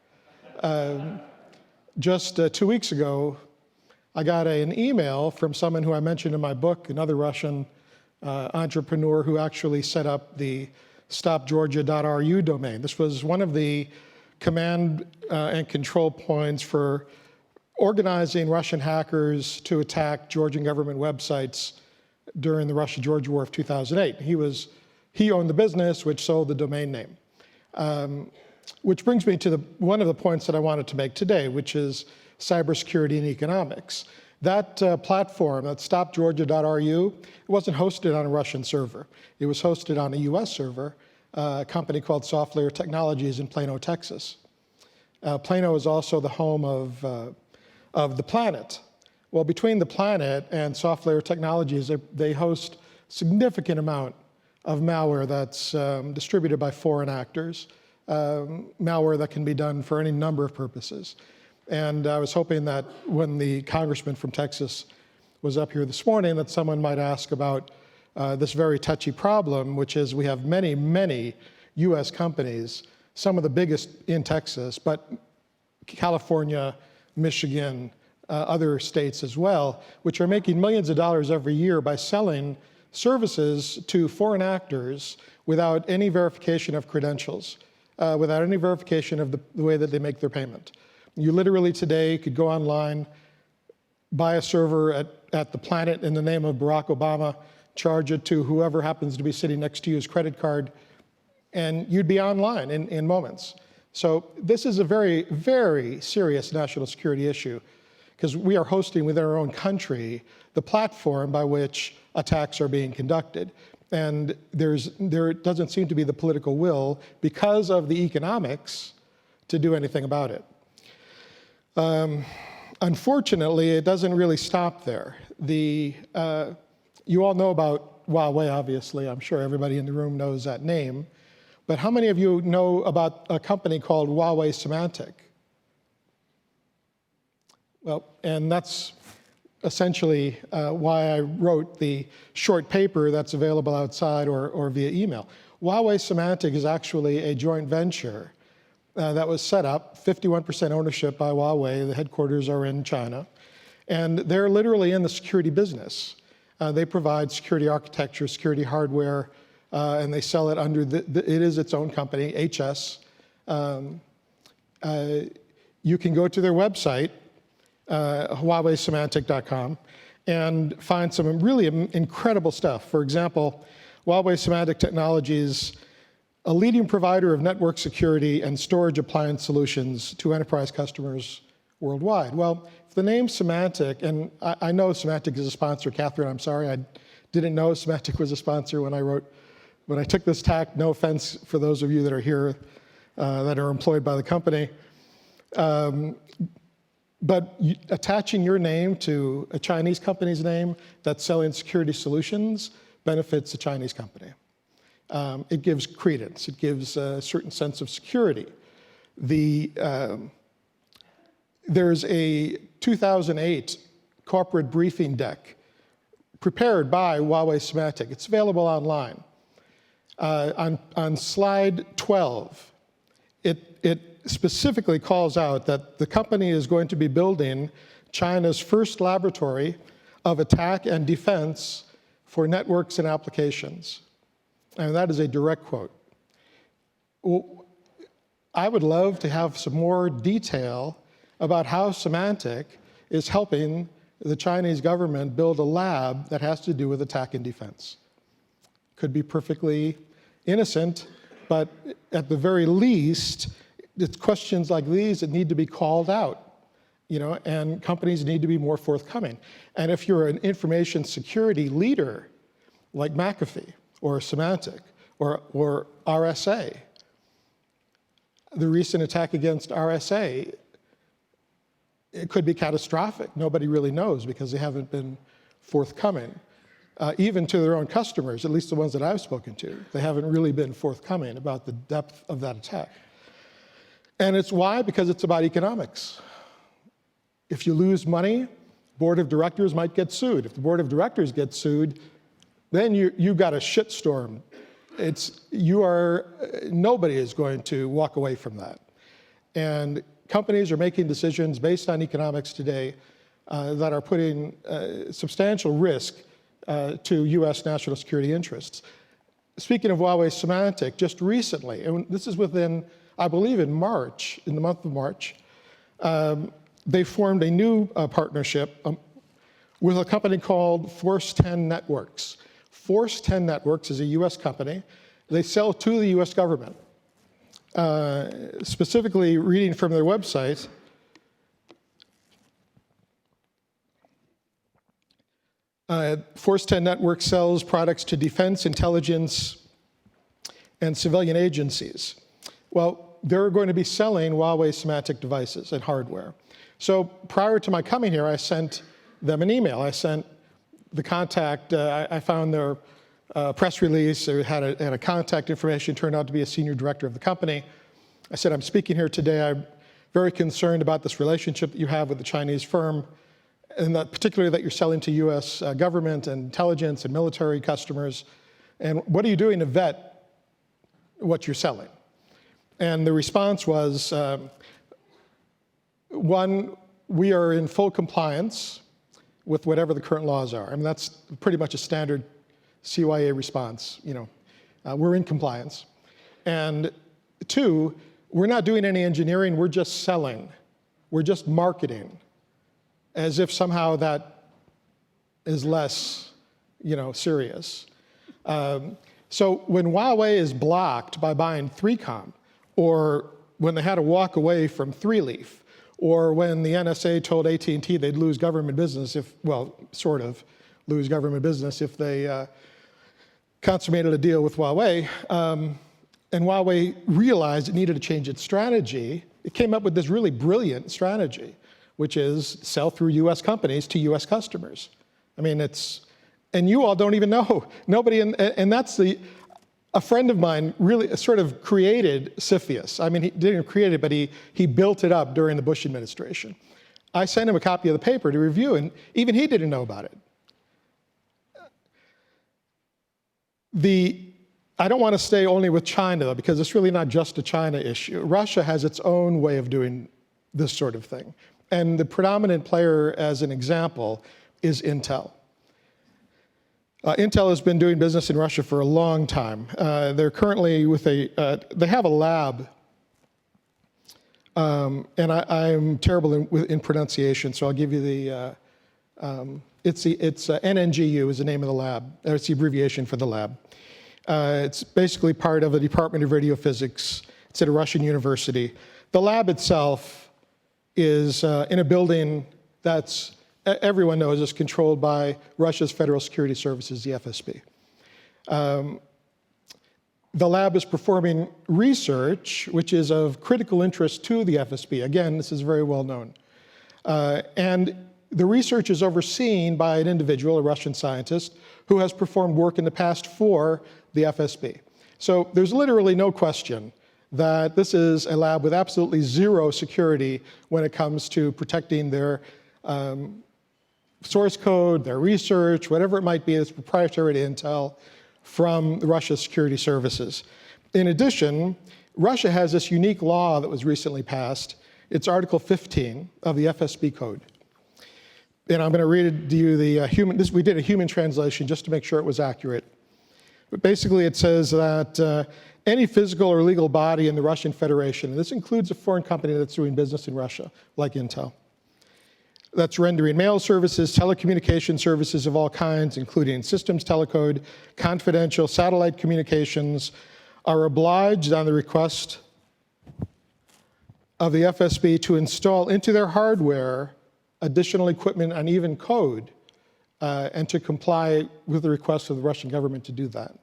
Just 2 weeks ago, I got an email from someone who I mentioned in my book, another Russian entrepreneur who actually set up the stopgeorgia.ru domain. This was one of the command and control points for organizing Russian hackers to attack Georgian government websites during the Russia-Georgia War of 2008. He owned the business, which sold the domain name. Which brings me to one of the points that I wanted to make today, which is cybersecurity and economics. That platform, that stopgeorgia.ru, it wasn't hosted on a Russian server. It was hosted on a US server, a company called SoftLayer Technologies in Plano, Texas. Plano is also the home of The Planet. Well, between The Planet and SoftLayer Technologies, they host significant amount of malware that's distributed by foreign actors, malware that can be done for any number of purposes. And I was hoping that when the congressman from Texas was up here this morning, that someone might ask about this very touchy problem, which is we have many, many US companies, some of the biggest in Texas, but California, Michigan, other states as well, which are making millions of dollars every year by selling services to foreign actors without any verification of credentials, without any verification of the way that they make their payment. You literally today could go online, buy a server at The Planet in the name of Barack Obama, charge it to whoever happens to be sitting next to you's credit card, and you'd be online in moments. So this is a very, very serious national security issue, because we are hosting within our own country the platform by which attacks are being conducted. And there doesn't seem to be the political will, because of the economics, to do anything about it. Unfortunately, it doesn't really stop there. You all know about Huawei, obviously. I'm sure everybody in the room knows that name. But how many of you know about a company called Huawei Symantec? Well, and that's essentially why I wrote the short paper that's available outside or via email. Huawei Symantec is actually a joint venture that was set up, 51% ownership by Huawei. The headquarters are in China. And they're literally in the security business. They provide security architecture, security hardware, and they sell it under, it is its own company, HS. You can go to their website, HuaweiSymantec.com, and find some really incredible stuff. For example, Huawei Symantec Technologies, a leading provider of network security and storage appliance solutions to enterprise customers worldwide. Well, if the name Symantec, and I know Symantec is a sponsor, Catherine, I'm sorry, I didn't know Symantec was a sponsor when I took this tack. No offense for those of you that are here that are employed by the company. But attaching your name to a Chinese company's name that's selling security solutions benefits a Chinese company. It gives credence. It gives a certain sense of security. There's a 2008 corporate briefing deck prepared by Huawei Symantec. It's available online. On slide 12, it specifically calls out that the company is going to be building China's first laboratory of attack and defense for networks and applications. And that is a direct quote. I would love to have some more detail about how Symantec is helping the Chinese government build a lab that has to do with attack and defense. Could be perfectly innocent, but at the very least, it's questions like these that need to be called out, and companies need to be more forthcoming. And if you're an information security leader like McAfee or Symantec or RSA, the recent attack against RSA, it could be catastrophic. Nobody really knows because they haven't been forthcoming. Even to their own customers, at least the ones that I've spoken to, they haven't really been forthcoming about the depth of that attack. And it's why? Because it's about economics. If you lose money, board of directors might get sued. If the board of directors gets sued, then you've got a shitstorm. Nobody is going to walk away from that. And companies are making decisions based on economics today that are putting substantial risk to US national security interests. Speaking of Huawei Symantec, just recently, and this is within, I believe in March, in the month of March, they formed a new partnership with a company called Force 10 Networks. Force 10 Networks is a US company. They sell to the US government. Specifically, reading from their website, Force 10 Networks sells products to defense, intelligence, and civilian agencies. Well, they're going to be selling Huawei Symantec devices and hardware. So prior to my coming here, I sent them an email. I sent the contact, I found their press release, it had a contact information, turned out to be a senior director of the company. I said, I'm speaking here today, I'm very concerned about this relationship that you have with the Chinese firm, and that particularly that you're selling to US government and intelligence and military customers. And what are you doing to vet what you're selling? And the response was, one, we are in full compliance with whatever the current laws are. I mean, that's pretty much a standard CYA response, we're in compliance. And two, we're not doing any engineering, we're just selling. We're just marketing, as if somehow that is less, serious. So when Huawei is blocked by buying 3Com, or when they had to walk away from 3Leaf, or when the NSA told AT&T they'd lose government business sort of lose government business if they consummated a deal with Huawei, and Huawei realized it needed to change its strategy, it came up with this really brilliant strategy, which is sell through US companies to US customers. I mean, and you all don't even know. Nobody, and that's a friend of mine really sort of created CFIUS. I mean, he didn't create it, but he built it up during the Bush administration. I sent him a copy of the paper to review, and even he didn't know about it. I don't want to stay only with China, though, because it's really not just a China issue. Russia has its own way of doing this sort of thing. And the predominant player, as an example, is Intel. Intel has been doing business in Russia for a long time. They're currently they have a lab, and I'm terrible in pronunciation, so I'll give you it's NNGU is the name of the lab. It's the abbreviation for the lab. It's basically part of the Department of Radiophysics. It's at a Russian university. The lab itself is in a building that's, everyone knows, is controlled by Russia's Federal Security Services, the FSB. The lab is performing research, which is of critical interest to the FSB. Again, this is very well known. And the research is overseen by an individual, a Russian scientist, who has performed work in the past for the FSB. So there's literally no question that this is a lab with absolutely zero security when it comes to protecting their source code, their research, whatever it might be that's proprietary to Intel from Russia's security services. In addition, Russia has this unique law that was recently passed. It's Article 15 of the FSB code. And I'm going to read to you the we did a human translation just to make sure it was accurate. But basically it says that any physical or legal body in the Russian Federation, and this includes a foreign company that's doing business in Russia, like Intel, that's rendering mail services, telecommunication services of all kinds, including systems telecode, confidential satellite communications, are obliged on the request of the FSB to install into their hardware additional equipment and even code, and to comply with the request of the Russian government to do that.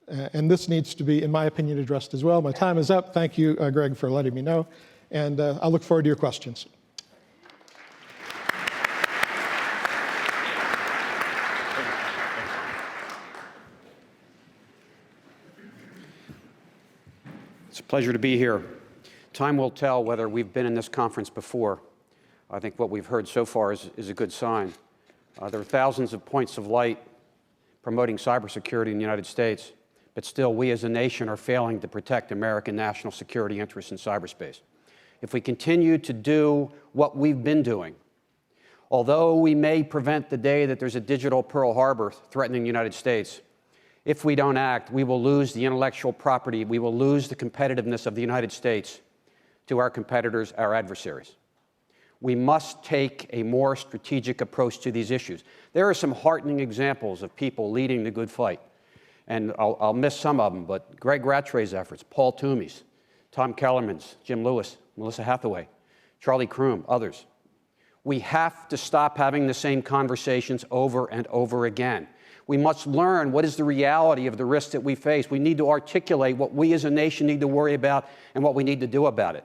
And this needs to be, in my opinion, addressed as well. My time is up. Thank you, Greg, for letting me know. And I look forward to your questions. It's a pleasure to be here. Time will tell whether we've been in this conference before. I think what we've heard so far is a good sign. There are thousands of points of light promoting cybersecurity in the United States, but still we as a nation are failing to protect American national security interests in cyberspace. If we continue to do what we've been doing, although we may prevent the day that there's a digital Pearl Harbor threatening the United States, if we don't act, we will lose the intellectual property, we will lose the competitiveness of the United States to our competitors, our adversaries. We must take a more strategic approach to these issues. There are some heartening examples of people leading the good fight, and I'll miss some of them, but Greg Rattray's efforts, Paul Toomey's, Tom Kellerman's, Jim Lewis, Melissa Hathaway, Charlie Kroom, others. We have to stop having the same conversations over and over again. We must learn what is the reality of the risks that we face. We need to articulate what we as a nation need to worry about and what we need to do about it.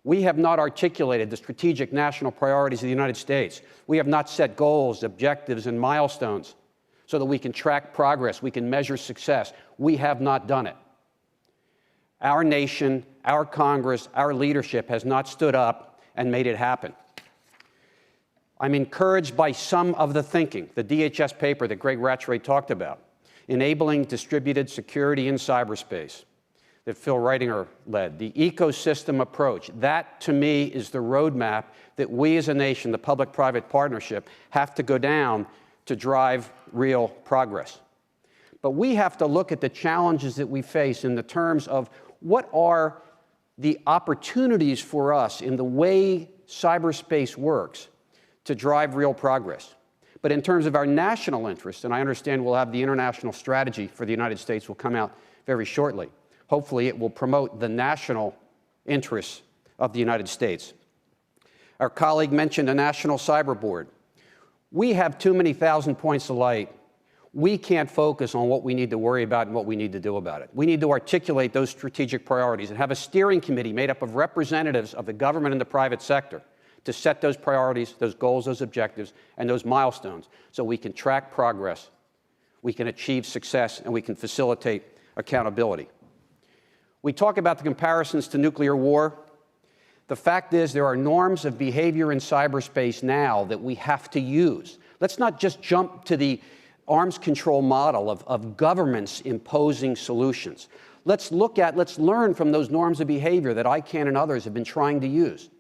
We have not articulated the strategic national priorities of the United States. We have not set goals, objectives, and milestones so that we can track progress, we can measure success. We have not done it. Our nation, our Congress, our leadership has not stood up and made it happen. I'm encouraged by some of the thinking, the DHS paper that Greg Rattray talked about, enabling distributed security in cyberspace, that Phil Reitinger led, the ecosystem approach. That, to me, is the roadmap that we as a nation, the public-private partnership, have to go down to drive real progress. But we have to look at the challenges that we face in the terms of what are the opportunities for us in the way cyberspace works to drive real progress. But in terms of our national interest, and I understand we'll have the international strategy for the United States will come out very shortly. Hopefully it will promote the national interests of the United States. Our colleague mentioned a national cyber board. We have too many thousand points of light. We can't focus on what we need to worry about and what we need to do about it. We need to articulate those strategic priorities and have a steering committee made up of representatives of the government and the private sector to set those priorities, those goals, those objectives, and those milestones so we can track progress, we can achieve success, and we can facilitate accountability. We talk about the comparisons to nuclear war. The fact is there are norms of behavior in cyberspace now that we have to use. Let's not just jump to the arms control model of governments imposing solutions. Let's learn from those norms of behavior that ICANN and others have been trying to use.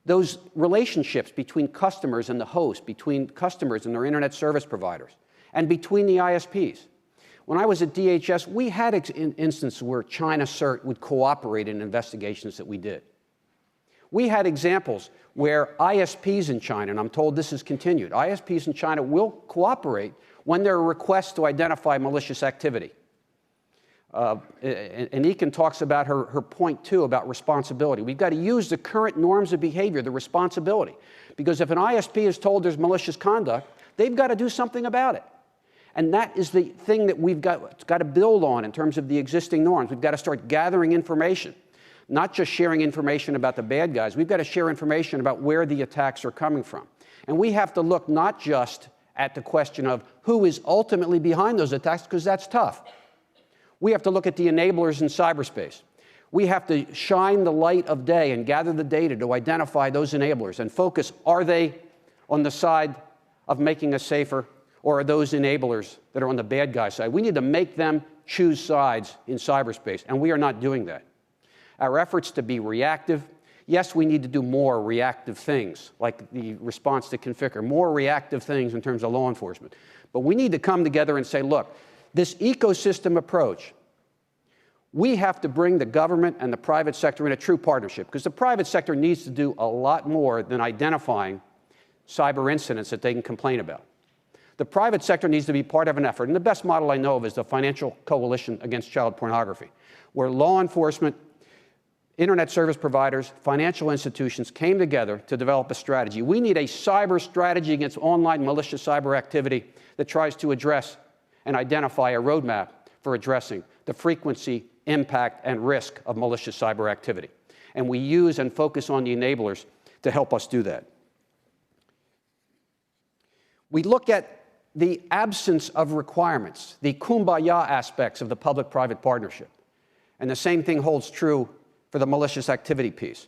Those relationships between customers and the host, between customers and their internet service providers, and between the ISPs. When I was at DHS, we had instances where China CERT would cooperate in investigations that we did. We had examples where ISPs in China, and I'm told this is continued, ISPs in China will cooperate when there are requests to identify malicious activity. And Ekin talks about her point, too, about responsibility. We've got to use the current norms of behavior, the responsibility. Because if an ISP is told there's malicious conduct, they've got to do something about it. And that is the thing that we've got to build on in terms of the existing norms. We've got to start gathering information, not just sharing information about the bad guys. We've got to share information about where the attacks are coming from. And we have to look not just at the question of who is ultimately behind those attacks, because that's tough. We have to look at the enablers in cyberspace. We have to shine the light of day and gather the data to identify those enablers and focus, are they on the side of making us safer, or are those enablers that are on the bad guy side? We need to make them choose sides in cyberspace, and we are not doing that. Our efforts to be reactive, yes, we need to do more reactive things, like the response to Conficker, more reactive things in terms of law enforcement. But we need to come together and say, look, this ecosystem approach, we have to bring the government and the private sector in a true partnership, because the private sector needs to do a lot more than identifying cyber incidents that they can complain about. The private sector needs to be part of an effort, and the best model I know of is the Financial Coalition Against Child Pornography, where law enforcement, internet service providers, financial institutions came together to develop a strategy. We need a cyber strategy against online malicious cyber activity that tries to address and identify a roadmap for addressing the frequency, impact, and risk of malicious cyber activity. And we use and focus on the enablers to help us do that. We look at the absence of requirements, the kumbaya aspects of the public-private partnership. And the same thing holds true for the malicious activity piece.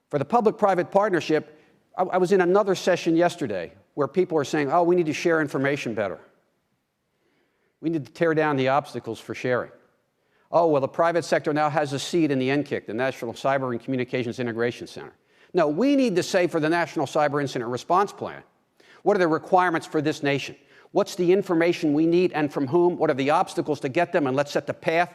For the public-private partnership, I was in another session yesterday where people are saying, oh, we need to share information better. We need to tear down the obstacles for sharing. Oh, well, the private sector now has a seat in the NCIC, the National Cyber and Communications Integration Center. No, we need to say for the National Cyber Incident Response Plan, what are the requirements for this nation? What's the information we need and from whom? What are the obstacles to get them? And let's set the path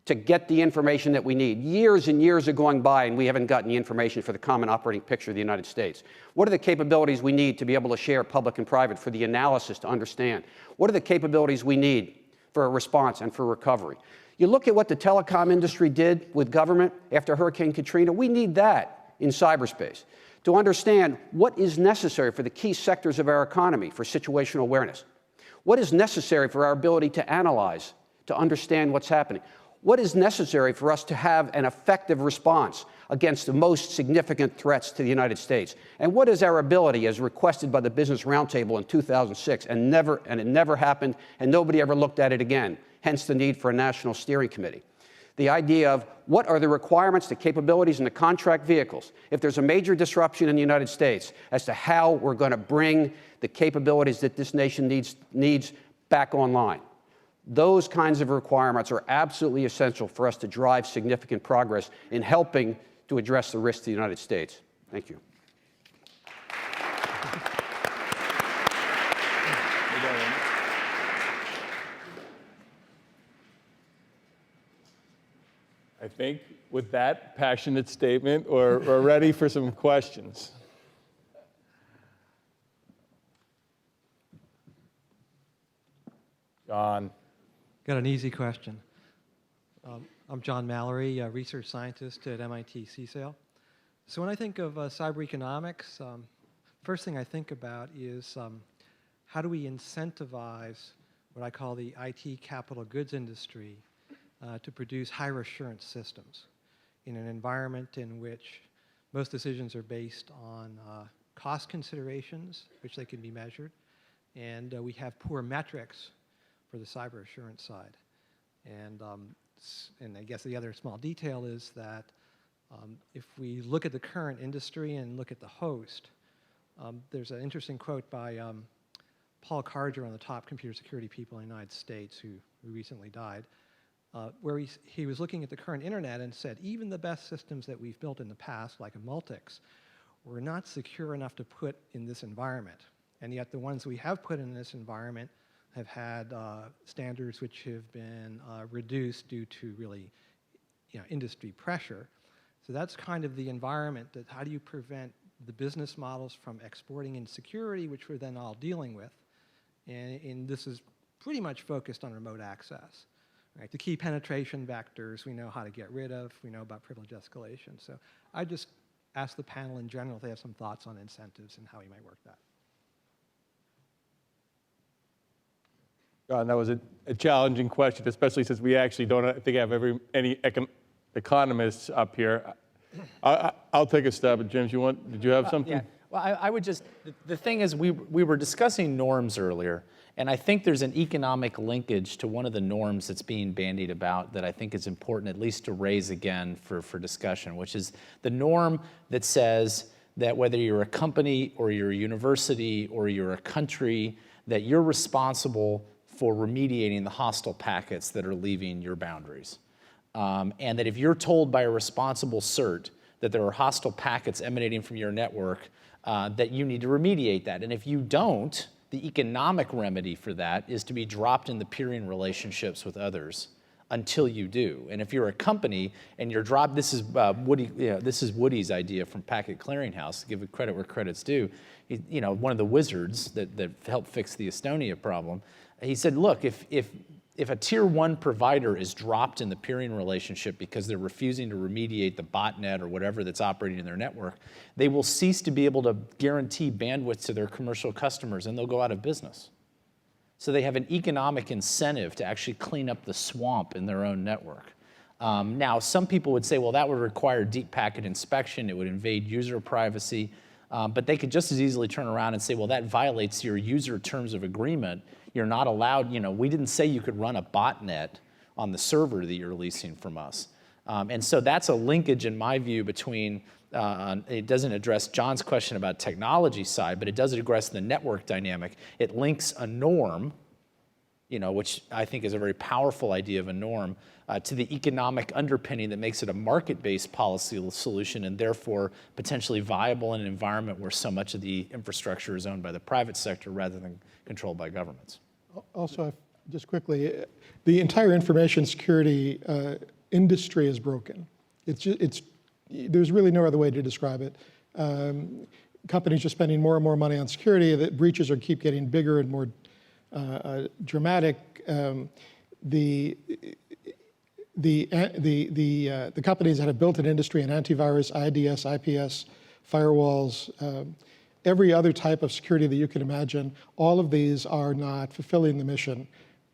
to get the information that we need. Years and years are going by and we haven't gotten the information for the common operating picture of the United States. What are the capabilities we need to be able to share public and private for the analysis to understand? What are the capabilities we need for a response and for recovery? You look at what the telecom industry did with government after Hurricane Katrina, we need that in cyberspace to understand what is necessary for the key sectors of our economy for situational awareness. What is necessary for our ability to analyze, to understand what's happening? What is necessary for us to have an effective response against the most significant threats to the United States? And what is our ability, as requested by the Business Roundtable in 2006, and it never happened, and nobody ever looked at it again, hence the need for a national steering committee. The idea of what are the requirements, the capabilities, and the contract vehicles, if there's a major disruption in the United States, as to how we're going to bring the capabilities that this nation needs back online. Those kinds of requirements are absolutely essential for us to drive significant progress in helping to address the risks to the United States. Thank you. I think with that passionate statement, we're ready for some questions. John. Got an easy question. I'm John Mallory, a research scientist at MIT CSAIL. So when I think of cyber economics, first thing I think about is how do we incentivize what I call the IT capital goods industry to produce higher assurance systems in an environment in which most decisions are based on cost considerations, which they can be measured, and we have poor metrics for the cyber assurance side. And I guess the other small detail is that if we look at the current industry and look at the host, there's an interesting quote by Paul Carger, one of the top computer security people in the United States who recently died, where he was looking at the current internet and said, even the best systems that we've built in the past, like a Multics, were not secure enough to put in this environment. And yet the ones we have put in this environment have had standards which have been reduced due to really industry pressure. So that's kind of the environment that how do you prevent the business models from exporting insecurity, which we're then all dealing with. And this is pretty much focused on remote access. Right? The key penetration vectors we know how to get rid of. We know about privilege escalation. So I just ask the panel in general if they have some thoughts on incentives and how we might work that. That was a challenging question, especially since we actually don't, I think, have any economists up here. I'll take a stab at James. Did you have something? Yeah. Well, I would just, the thing is, we were discussing norms earlier, And I think there's an economic linkage to one of the norms that's being bandied about that I think is important at least to raise again for discussion, which is the norm that says that whether you're a company or you're a university or you're a country, that you're responsible for remediating the hostile packets that are leaving your boundaries. And that if you're told by a responsible CERT that there are hostile packets emanating from your network, that you need to remediate that. And if you don't, the economic remedy for that is to be dropped in the peering relationships with others until you do. And if you're a company and you're dropped, this is this is Woody's idea from Packet Clearinghouse, to give credit where credit's due. One of the wizards that helped fix the Estonia problem. He said, look, if a tier 1 provider is dropped in the peering relationship because they're refusing to remediate the botnet or whatever that's operating in their network, they will cease to be able to guarantee bandwidth to their commercial customers and they'll go out of business. So they have an economic incentive to actually clean up the swamp in their own network. Now, some people would say, well, that would require deep packet inspection, it would invade user privacy, but they could just as easily turn around and say, well, that violates your user terms of agreement. You're not allowed, we didn't say you could run a botnet on the server that you're leasing from us. And so that's a linkage, in my view, between, it doesn't address John's question about technology side, but it does address the network dynamic. It links a norm, which I think is a very powerful idea of a norm, to the economic underpinning that makes it a market-based policy solution and therefore potentially viable in an environment where so much of the infrastructure is owned by the private sector rather than controlled by governments. Also, just quickly, the entire information security industry is broken. There's really no other way to describe it. Companies are spending more and more money on security. The breaches keep getting bigger and more dramatic. The companies that have built an industry in antivirus, IDS, IPS, firewalls, every other type of security that you can imagine, all of these are not fulfilling the mission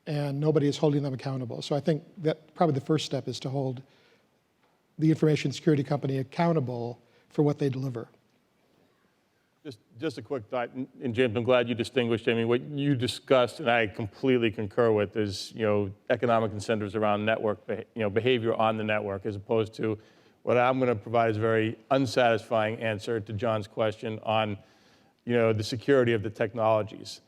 and nobody is holding them accountable. So I think that probably the first step is to hold the information security company accountable for what they deliver. Just a quick thought, and James, I'm glad you distinguished. I mean, what you discussed, and I completely concur with, is economic incentives around network, behavior on the network, as opposed to what I'm going to provide is a very unsatisfying answer to John's question on, the security of the technologies.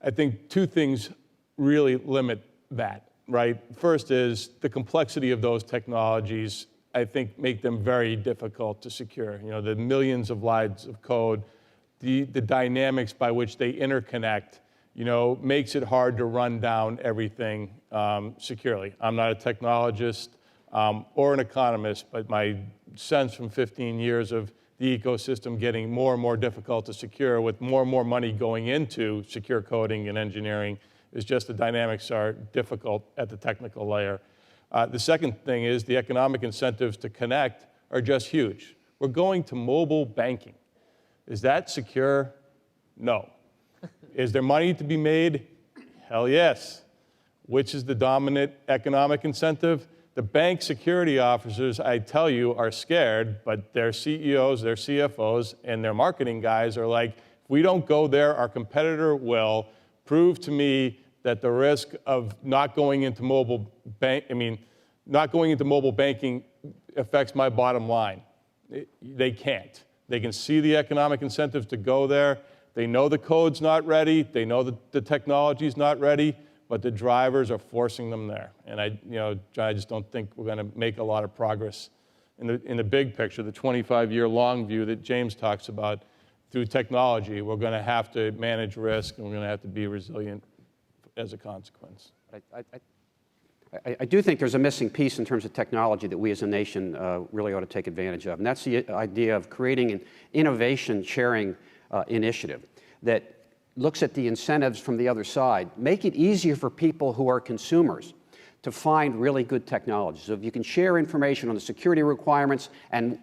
I think two things really limit that, right? First is the complexity of those technologies, I think, make them very difficult to secure. The millions of lines of code, the dynamics by which they interconnect, makes it hard to run down everything securely. I'm not a technologist or an economist, but my sense from 15 years of the ecosystem getting more and more difficult to secure with more and more money going into secure coding and engineering is just the dynamics are difficult at the technical layer. The second thing is the economic incentives to connect are just huge. We're going to mobile banking. Is that secure? No. Is there money to be made? Hell yes. Which is the dominant economic incentive? The bank security officers, I tell you, are scared, but their CEOs, their CFOs, and their marketing guys are like, if we don't go there, our competitor will. Prove to me that the risk of not going into mobile banking affects my bottom line. They can't. They can see the economic incentives to go there. They know the code's not ready. They know that the technology's not ready, but the drivers are forcing them there. And I just don't think we're going to make a lot of progress in the big picture, the 25-year long view that James talks about. Through technology, we're going to have to manage risk, and we're going to have to be resilient as a consequence. I do think there's a missing piece in terms of technology that we as a nation really ought to take advantage of, and that's the idea of creating an innovation sharing initiative that looks at the incentives from the other side. Make it easier for people who are consumers to find really good technology. So if you can share information on the security requirements and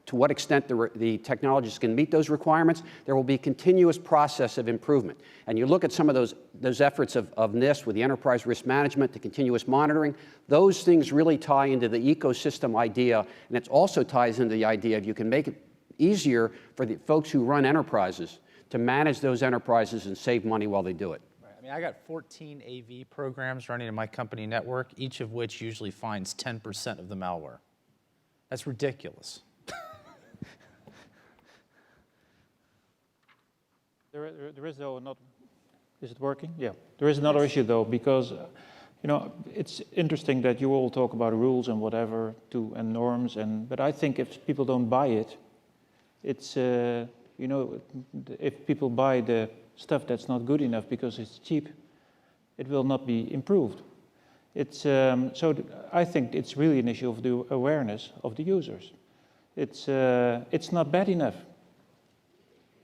to what extent the technologies can meet those requirements, there will be a continuous process of improvement. And you look at some of those efforts of NIST with the enterprise risk management, the continuous monitoring, those things really tie into the ecosystem idea, and it also ties into the idea of you can make it easier for the folks who run enterprises to manage those enterprises and save money while they do it. Right. I I got 14 AV programs running in my company network, each of which usually finds 10% of the malware. That's ridiculous. There is, though, not... Is it working? Yeah. There is another issue, though, because, you know, it's interesting that you all talk about rules and whatever, and norms, but I think if people don't buy it, it's, you know, if people buy the stuff that's not good enough because it's cheap, it will not be improved. It's, I think it's really an issue of the awareness of the users. It's not bad enough.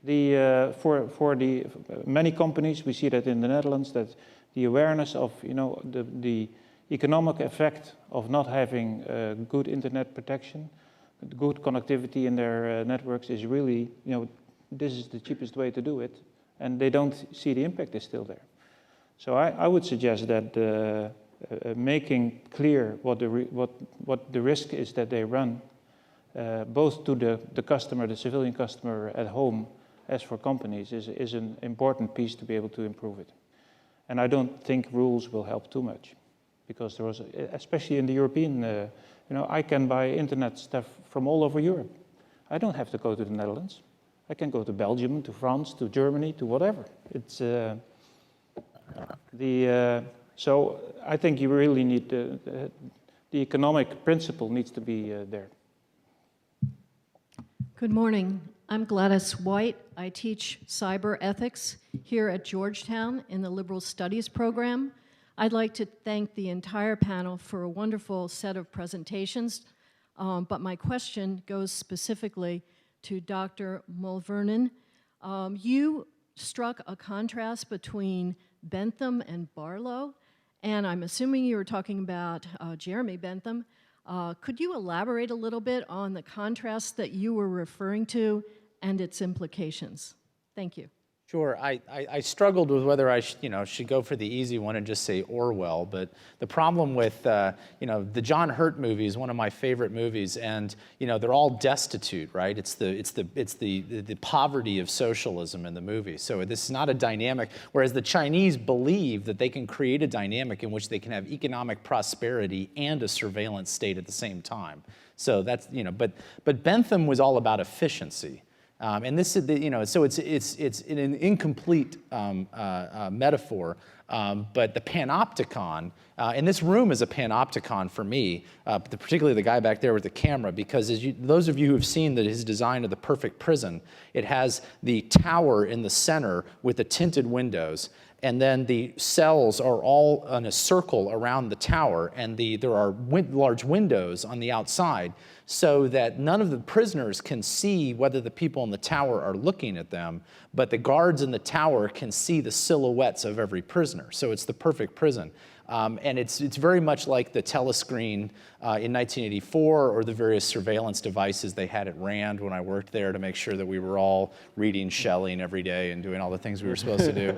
For the many companies, we see that in the Netherlands, that the awareness of, you know, the economic effect of not having good internet protection, good connectivity in their networks is really, you know, this is the cheapest way to do it, and they don't see the impact is still there. So I would suggest that making clear what the risk is that they run, both to the customer, the civilian customer at home, as for companies, is an important piece to be able to improve it. And I don't think rules will help too much, because there was, especially in the European, you know, I can buy internet stuff from all over Europe. I don't have to go to the Netherlands. I can go to Belgium, to France, to Germany, to whatever. It's so I think you really need the economic principle needs to be there. Good morning. I'm Gladys White. I teach cyber ethics here at Georgetown in the Liberal Studies program. I'd like to thank the entire panel for a wonderful set of presentations, but my question goes specifically to Dr. Mulvernon. You struck a contrast between Bentham and Barlow, and I'm assuming you were talking about Jeremy Bentham. Could you elaborate a little bit on the contrast that you were referring to and its implications? Thank you. Sure. I struggled with whether I should go for the easy one and just say Orwell, but the problem with the John Hurt movie is one of my favorite movies, and they're all destitute, right? It's the poverty of socialism in the movie. So this is not a dynamic. Whereas the Chinese believe that they can create a dynamic in which they can have economic prosperity and a surveillance state at the same time. So that's but Bentham was all about efficiency. And this is, so it's an incomplete metaphor, but the panopticon, and this room is a panopticon for me, particularly the guy back there with the camera, because those of you who have seen his design of the perfect prison, it has the tower in the center with the tinted windows, and then the cells are all in a circle around the tower, and there are large windows on the outside, so that none of the prisoners can see whether the people in the tower are looking at them, but the guards in the tower can see the silhouettes of every prisoner. So it's the perfect prison. And it's very much like the telescreen in 1984 or the various surveillance devices they had at RAND when I worked there to make sure that we were all reading Schelling every day and doing all the things we were supposed to do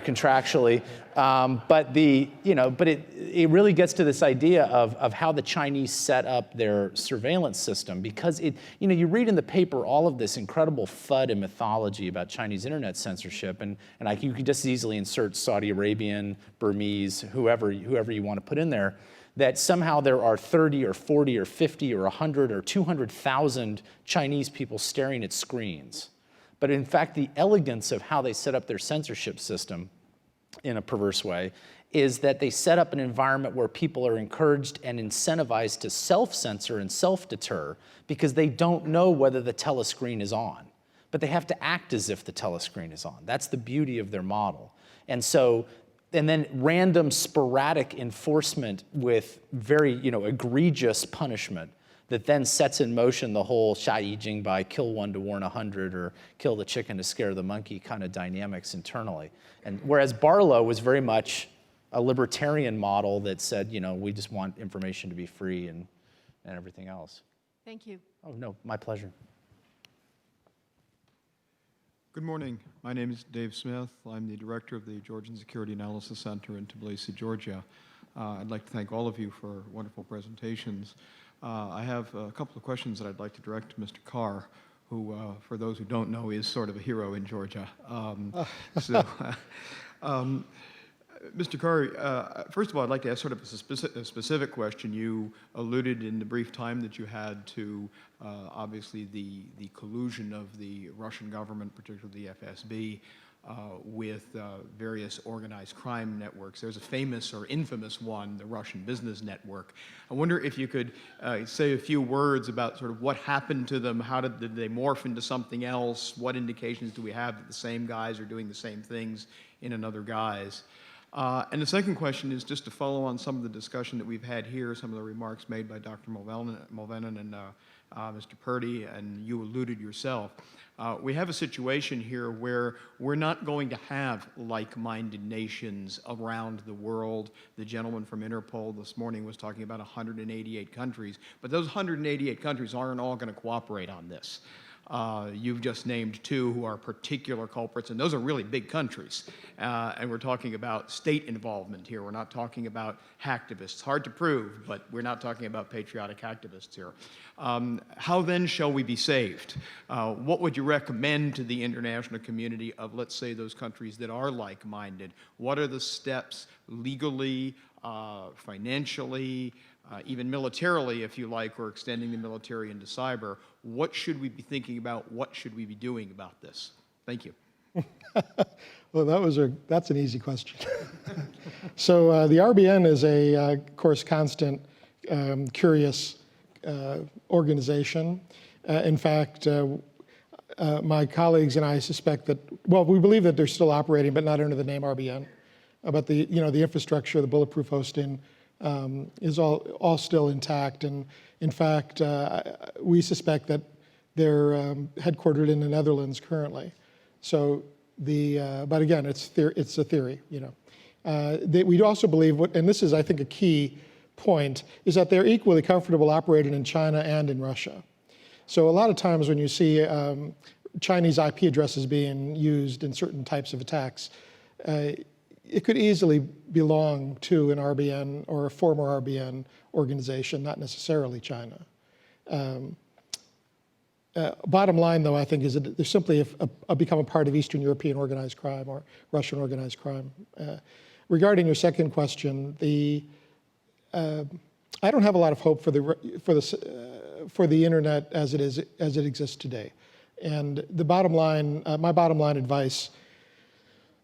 contractually. But it really gets to this idea of how the Chinese set up their surveillance system, because you read in the paper all of this incredible FUD and mythology about Chinese internet censorship, and you could just easily insert Saudi Arabian, Burmese, whoever you want to put in there, that somehow there are 30 or 40 or 50 or 100 or 200,000 Chinese people staring at screens. But in fact, the elegance of how they set up their censorship system in a perverse way is that they set up an environment where people are encouraged and incentivized to self-censor and self-deter because they don't know whether the telescreen is on. But they have to act as if the telescreen is on. That's the beauty of their model. And then random sporadic enforcement with very egregious punishment that then sets in motion the whole Xia Yijing by kill one to warn 100 or kill the chicken to scare the monkey kind of dynamics internally. And whereas Barlow was very much a libertarian model that said, we just want information to be free and everything else. Thank you. Oh, no, my pleasure. Good morning. My name is Dave Smith. I'm the director of the Georgian Security Analysis Center in Tbilisi, Georgia. I'd like to thank all of you for wonderful presentations. I have a couple of questions that I'd like to direct to Mr. Carr, who, for those who don't know, is sort of a hero in Georgia. Mr. Curry, first of all, I'd like to ask sort of a specific question. You alluded in the brief time that you had to obviously the collusion of the Russian government, particularly the FSB, with various organized crime networks. There's a famous or infamous one, the Russian Business Network. I wonder if you could say a few words about sort of what happened to them, how did they morph into something else, what indications do we have that the same guys are doing the same things in another guise? And the second question is just to follow on some of the discussion that we've had here, some of the remarks made by Dr. Mulvannon and Mr. Purdy, and you alluded yourself. We have a situation here where we're not going to have like-minded nations around the world. The gentleman from Interpol this morning was talking about 188 countries, but those 188 countries aren't all going to cooperate on this. You've just named two who are particular culprits, and those are really big countries. And we're talking about state involvement here. We're not talking about hacktivists. Hard to prove, but we're not talking about patriotic hacktivists here. How then shall we be saved? What would you recommend to the international community of, let's say, those countries that are like-minded? What are the steps legally, financially, even militarily, if you like, or extending the military into cyber? What should we be thinking about? What should we be doing about this? Thank you. Well, that's an easy question. So the RBN is of course, constant, curious organization. In fact, my colleagues and I suspect that, well, we believe that they're still operating, but not under the name RBN. But the infrastructure, the bulletproof hosting, is all still intact. And in fact, we suspect that they're headquartered in the Netherlands currently. So but again, it's a theory, we also believe, and this is, I think, a key point, is that they're equally comfortable operating in China and in Russia. So a lot of times when you see Chinese IP addresses being used in certain types of attacks, it could easily belong to an RBN or a former RBN organization, not necessarily China. Bottom line, though, I think, is that they're simply become a part of Eastern European organized crime or Russian organized crime. Regarding your second question, I don't have a lot of hope for the internet as it exists today. And the bottom line, my bottom line advice,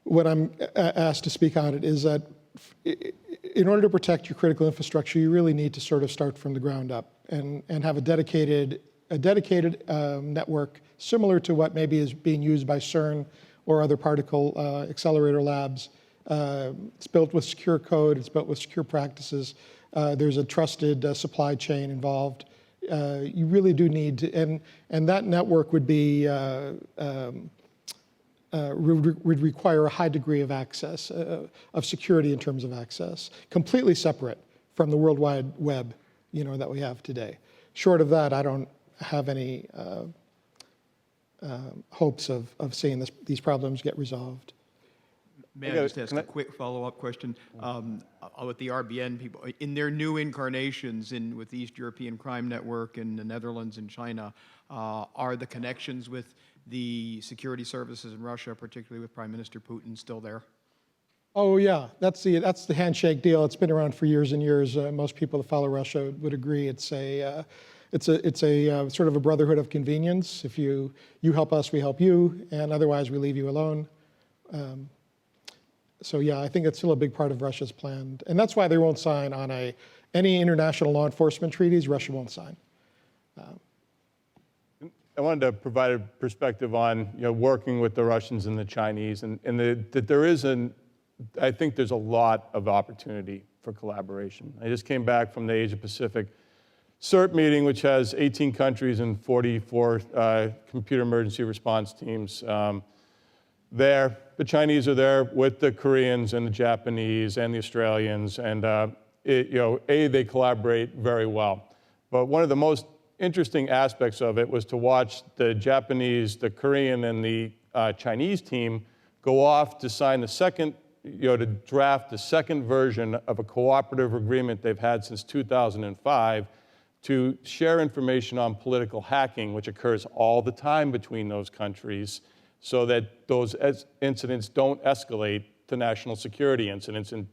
when I'm asked to speak on it, is that in order to protect your critical infrastructure, you really need to sort of start from the ground up and have a dedicated network similar to what maybe is being used by CERN or other particle accelerator labs. It's built with secure code, it's built with secure practices. There's a trusted supply chain involved. You really do need to, and that network would be would require a high degree of access, of security in terms of access, completely separate from the World Wide Web, that we have today. Short of that, I don't have any hopes of seeing these problems get resolved. May I just ask a quick follow-up question? With the RBN people, in their new incarnations with the East European Crime Network in the Netherlands and China, are the connections with the security services in Russia, particularly with Prime Minister Putin, still there? Oh yeah, that's the handshake deal. It's been around for years and years. Most people that follow Russia would agree. It's a sort of a brotherhood of convenience. If you help us, we help you, and otherwise we leave you alone. So yeah, I think it's still a big part of Russia's plan, and that's why they won't sign on any international law enforcement treaties. Russia won't sign. I wanted to provide a perspective on working with the Russians and the Chinese, and that there is I think there's a lot of opportunity for collaboration. I just came back from the Asia Pacific CERT meeting, which has 18 countries and 44 computer emergency response teams there. The Chinese are there with the Koreans and the Japanese and the Australians, and they collaborate very well. But one of the most interesting aspects of it was to watch the Japanese, the Korean, and the Chinese team go off to sign the second, to draft the second version of a cooperative agreement they've had since 2005 to share information on political hacking, which occurs all the time between those countries, so that those incidents don't escalate to national security incidents. And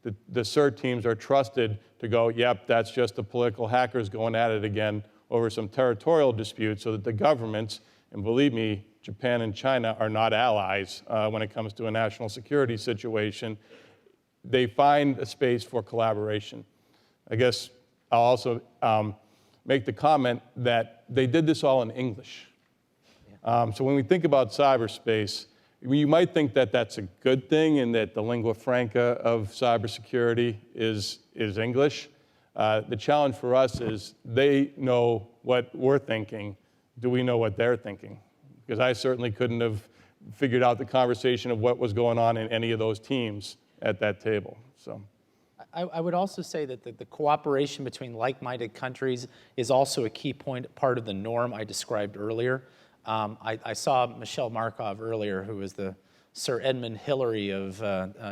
the CERT teams are trusted to go, yep, that's just the political hackers going at it again over some territorial disputes, so that the governments, and believe me, Japan and China are not allies when it comes to a national security situation. They find a space for collaboration. I guess I'll also make the comment that they did this all in English. So when we think about cyberspace, you might think that that's a good thing and that the lingua franca of cybersecurity is English. The challenge for us is they know what we're thinking. Do we know what they're thinking? Because I certainly couldn't have figured out the conversation of what was going on in any of those teams at that table. So, I would also say that the cooperation between like-minded countries is also a key part of the norm I described earlier. I saw Michelle Markov earlier, who was the Sir Edmund Hillary of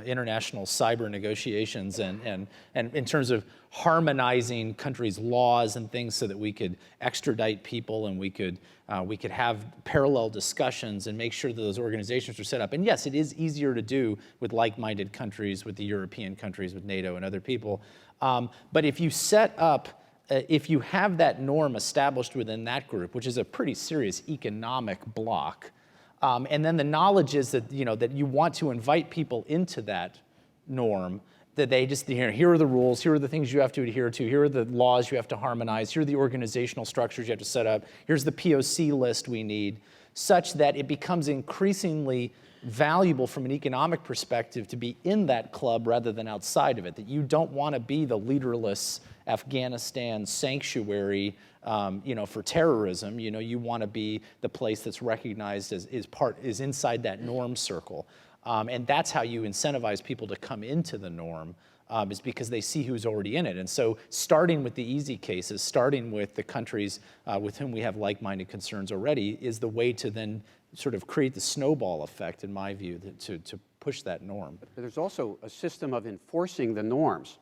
international cyber negotiations, and in terms of harmonizing countries' laws and things so that we could extradite people and we could have parallel discussions and make sure that those organizations are set up. And yes, it is easier to do with like-minded countries, with the European countries, with NATO and other people. But if you set up if you have that norm established within that group, which is a pretty serious economic block, and then the knowledge is that that you want to invite people into that norm, that they just here are the rules, here are the things you have to adhere to, here are the laws you have to harmonize, here are the organizational structures you have to set up, here's the POC list we need, such that it becomes increasingly valuable from an economic perspective to be in that club rather than outside of it, that you don't want to be the leaderless Afghanistan sanctuary, for terrorism. You want to be the place that's recognized as is inside that norm circle, and that's how you incentivize people to come into the norm, is because they see who's already in it. And so, starting with the easy cases, starting with the countries with whom we have like-minded concerns already, is the way to then sort of create the snowball effect, in my view, to push that norm. But there's also a system of enforcing the norms,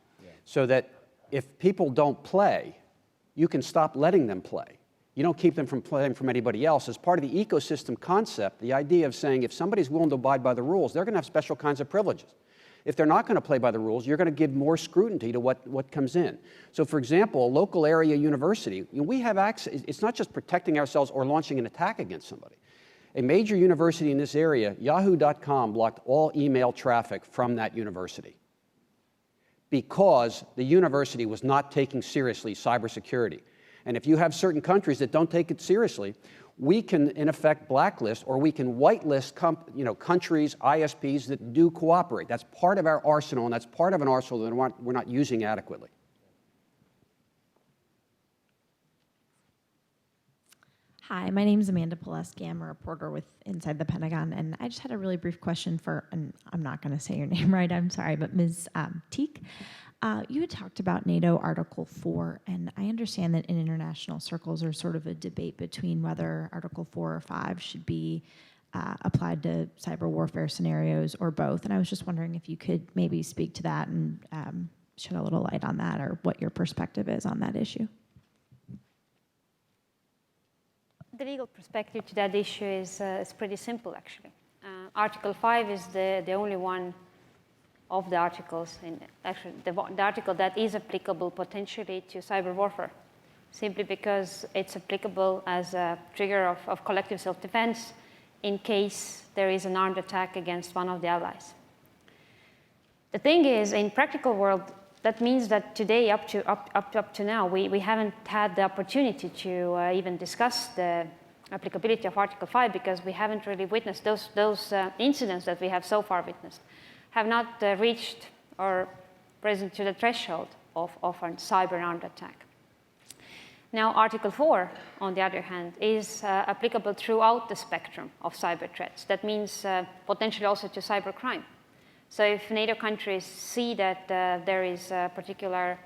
so that if people don't play, you can stop letting them play. You don't keep them from playing from anybody else. As part of the ecosystem concept, the idea of saying if somebody's willing to abide by the rules, they're going to have special kinds of privileges. If they're not going to play by the rules, you're going to give more scrutiny to what comes in. So, for example, a local area university, we have access. It's not just protecting ourselves or launching an attack against somebody. A major university in this area, Yahoo.com, blocked all email traffic from that university because the university was not taking seriously cybersecurity. And if you have certain countries that don't take it seriously, we can, in effect, blacklist, or we can whitelist countries, ISPs that do cooperate. That's part of our arsenal, and that's part of an arsenal that we're not using adequately. Hi, my name is Amanda Pileski. I'm a reporter with Inside the Pentagon, and I just had a really brief question for, and I'm not going to say your name right, I'm sorry, but Ms. Teak. You had talked about NATO Article 4, and I understand that in international circles there's sort of a debate between whether Article 4 or 5 should be applied to cyber warfare scenarios or both, and I was just wondering if you could maybe speak to that and shed a little light on that, or what your perspective is on that issue. The legal perspective to that issue is pretty simple, actually. Article 5 is the only one of the articles, the article that is applicable potentially to cyber warfare, simply because it's applicable as a trigger of collective self-defense in case there is an armed attack against one of the allies. The thing is, in practical world, that means that today, up to now, we haven't had the opportunity to even discuss the applicability of Article 5 because we haven't really witnessed those incidents that we have so far witnessed have not reached or risen to the threshold of a cyber armed attack. Now, Article 4, on the other hand, is applicable throughout the spectrum of cyber threats. That means potentially also to cybercrime. So if NATO countries see that there is a particular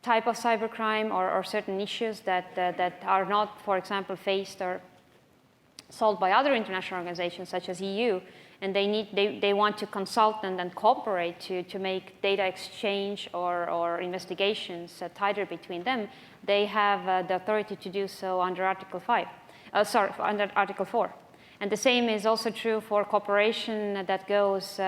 type of cybercrime or certain issues that are not, for example, faced or solved by other international organizations such as EU, and they want to consult and cooperate to make data exchange or investigations tighter between them, they have the authority to do so under Article 5. Under Article 4. And the same is also true for cooperation that goes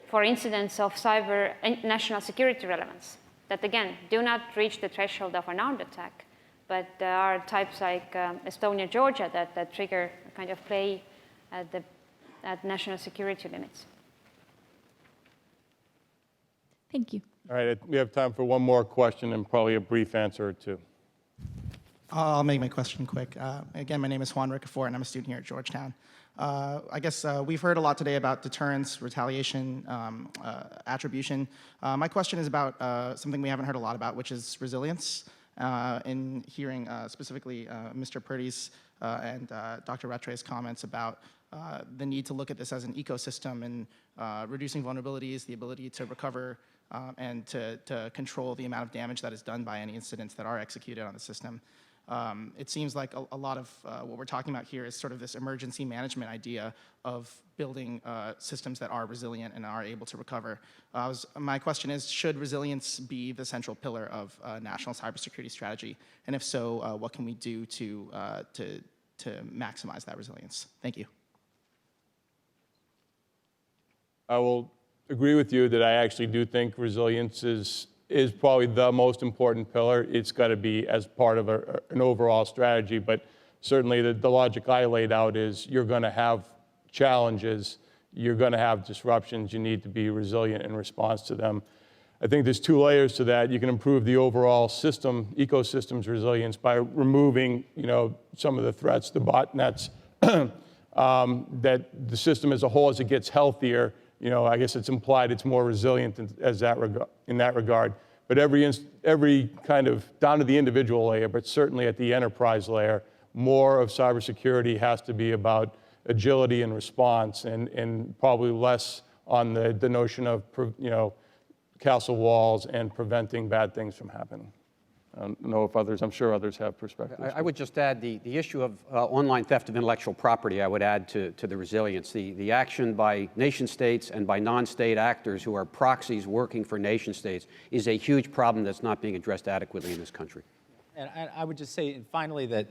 for incidents of cyber and national security relevance that, again, do not reach the threshold of an armed attack, but are types like Estonia, Georgia that trigger kind of play at national security limits. Thank you. All right, we have time for one more question and probably a brief answer or two. I'll make my question quick. Again, my name is Juan Ricafort, and I'm a student here at Georgetown. I guess we've heard a lot today about deterrence, retaliation, attribution. My question is about something we haven't heard a lot about, which is resilience. In hearing specifically Mr. Purdy's and Dr. Rattray's comments about the need to look at this as an ecosystem and reducing vulnerabilities, the ability to recover, and to control the amount of damage that is done by any incidents that are executed on the system. It seems like a lot of what we're talking about here is sort of this emergency management idea of building systems that are resilient and are able to recover. My question is, should resilience be the central pillar of national cybersecurity strategy? And if so, what can we do to maximize that resilience? Thank you. I will agree with you that I actually do think resilience is probably the most important pillar. It's got to be as part of an overall strategy, but certainly the logic I laid out is you're going to have challenges, you're going to have disruptions, you need to be resilient in response to them. I think there's two layers to that. You can improve the overall ecosystem's resilience by removing, some of the threats, the botnets, that the system as a whole, as it gets healthier, I guess it's implied it's more resilient in that regard. But every kind of down to the individual layer, but certainly at the enterprise layer, more of cybersecurity has to be about agility and response, and probably less on the notion of castle walls and preventing bad things from happening. I don't know if I'm sure others have perspectives. I would just add the issue of online theft of intellectual property, I would add to the resilience. The action by nation states and by non-state actors who are proxies working for nation states is a huge problem that's not being addressed adequately in this country. And I would just say, finally, that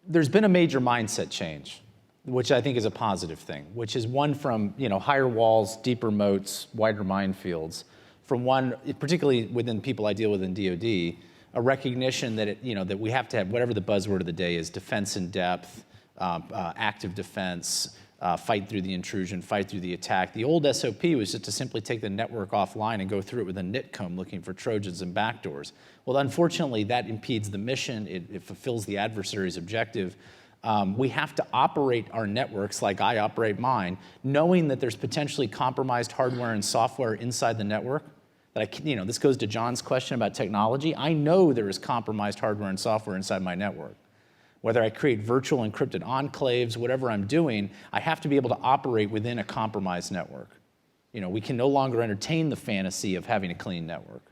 there's been a major mindset change, which I think is a positive thing, which is one from higher walls, deeper moats, wider minefields, from one, particularly within people I deal with in DoD, a recognition that that we have to have whatever the buzzword of the day is: defense in depth, active defense, fight through the intrusion, fight through the attack. The old SOP was just to simply take the network offline and go through it with a nit comb looking for Trojans and backdoors. Well, unfortunately, that impedes the mission. It fulfills the adversary's objective. We have to operate our networks like I operate mine, knowing that there's potentially compromised hardware and software inside the network. This goes to John's question about technology. I know there is compromised hardware and software inside my network. Whether I create virtual encrypted enclaves, whatever I'm doing, I have to be able to operate within a compromised network. We can no longer entertain the fantasy of having a clean network.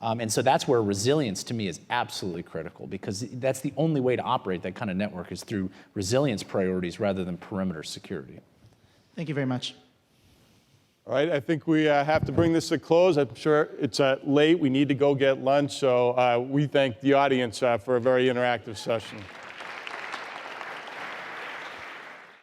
And so that's where resilience to me is absolutely critical, because that's the only way to operate that kind of network is through resilience priorities rather than perimeter security. Thank you very much. All right, I think we have to bring this to a close. I'm sure it's late. We need to go get lunch. So we thank the audience for a very interactive session.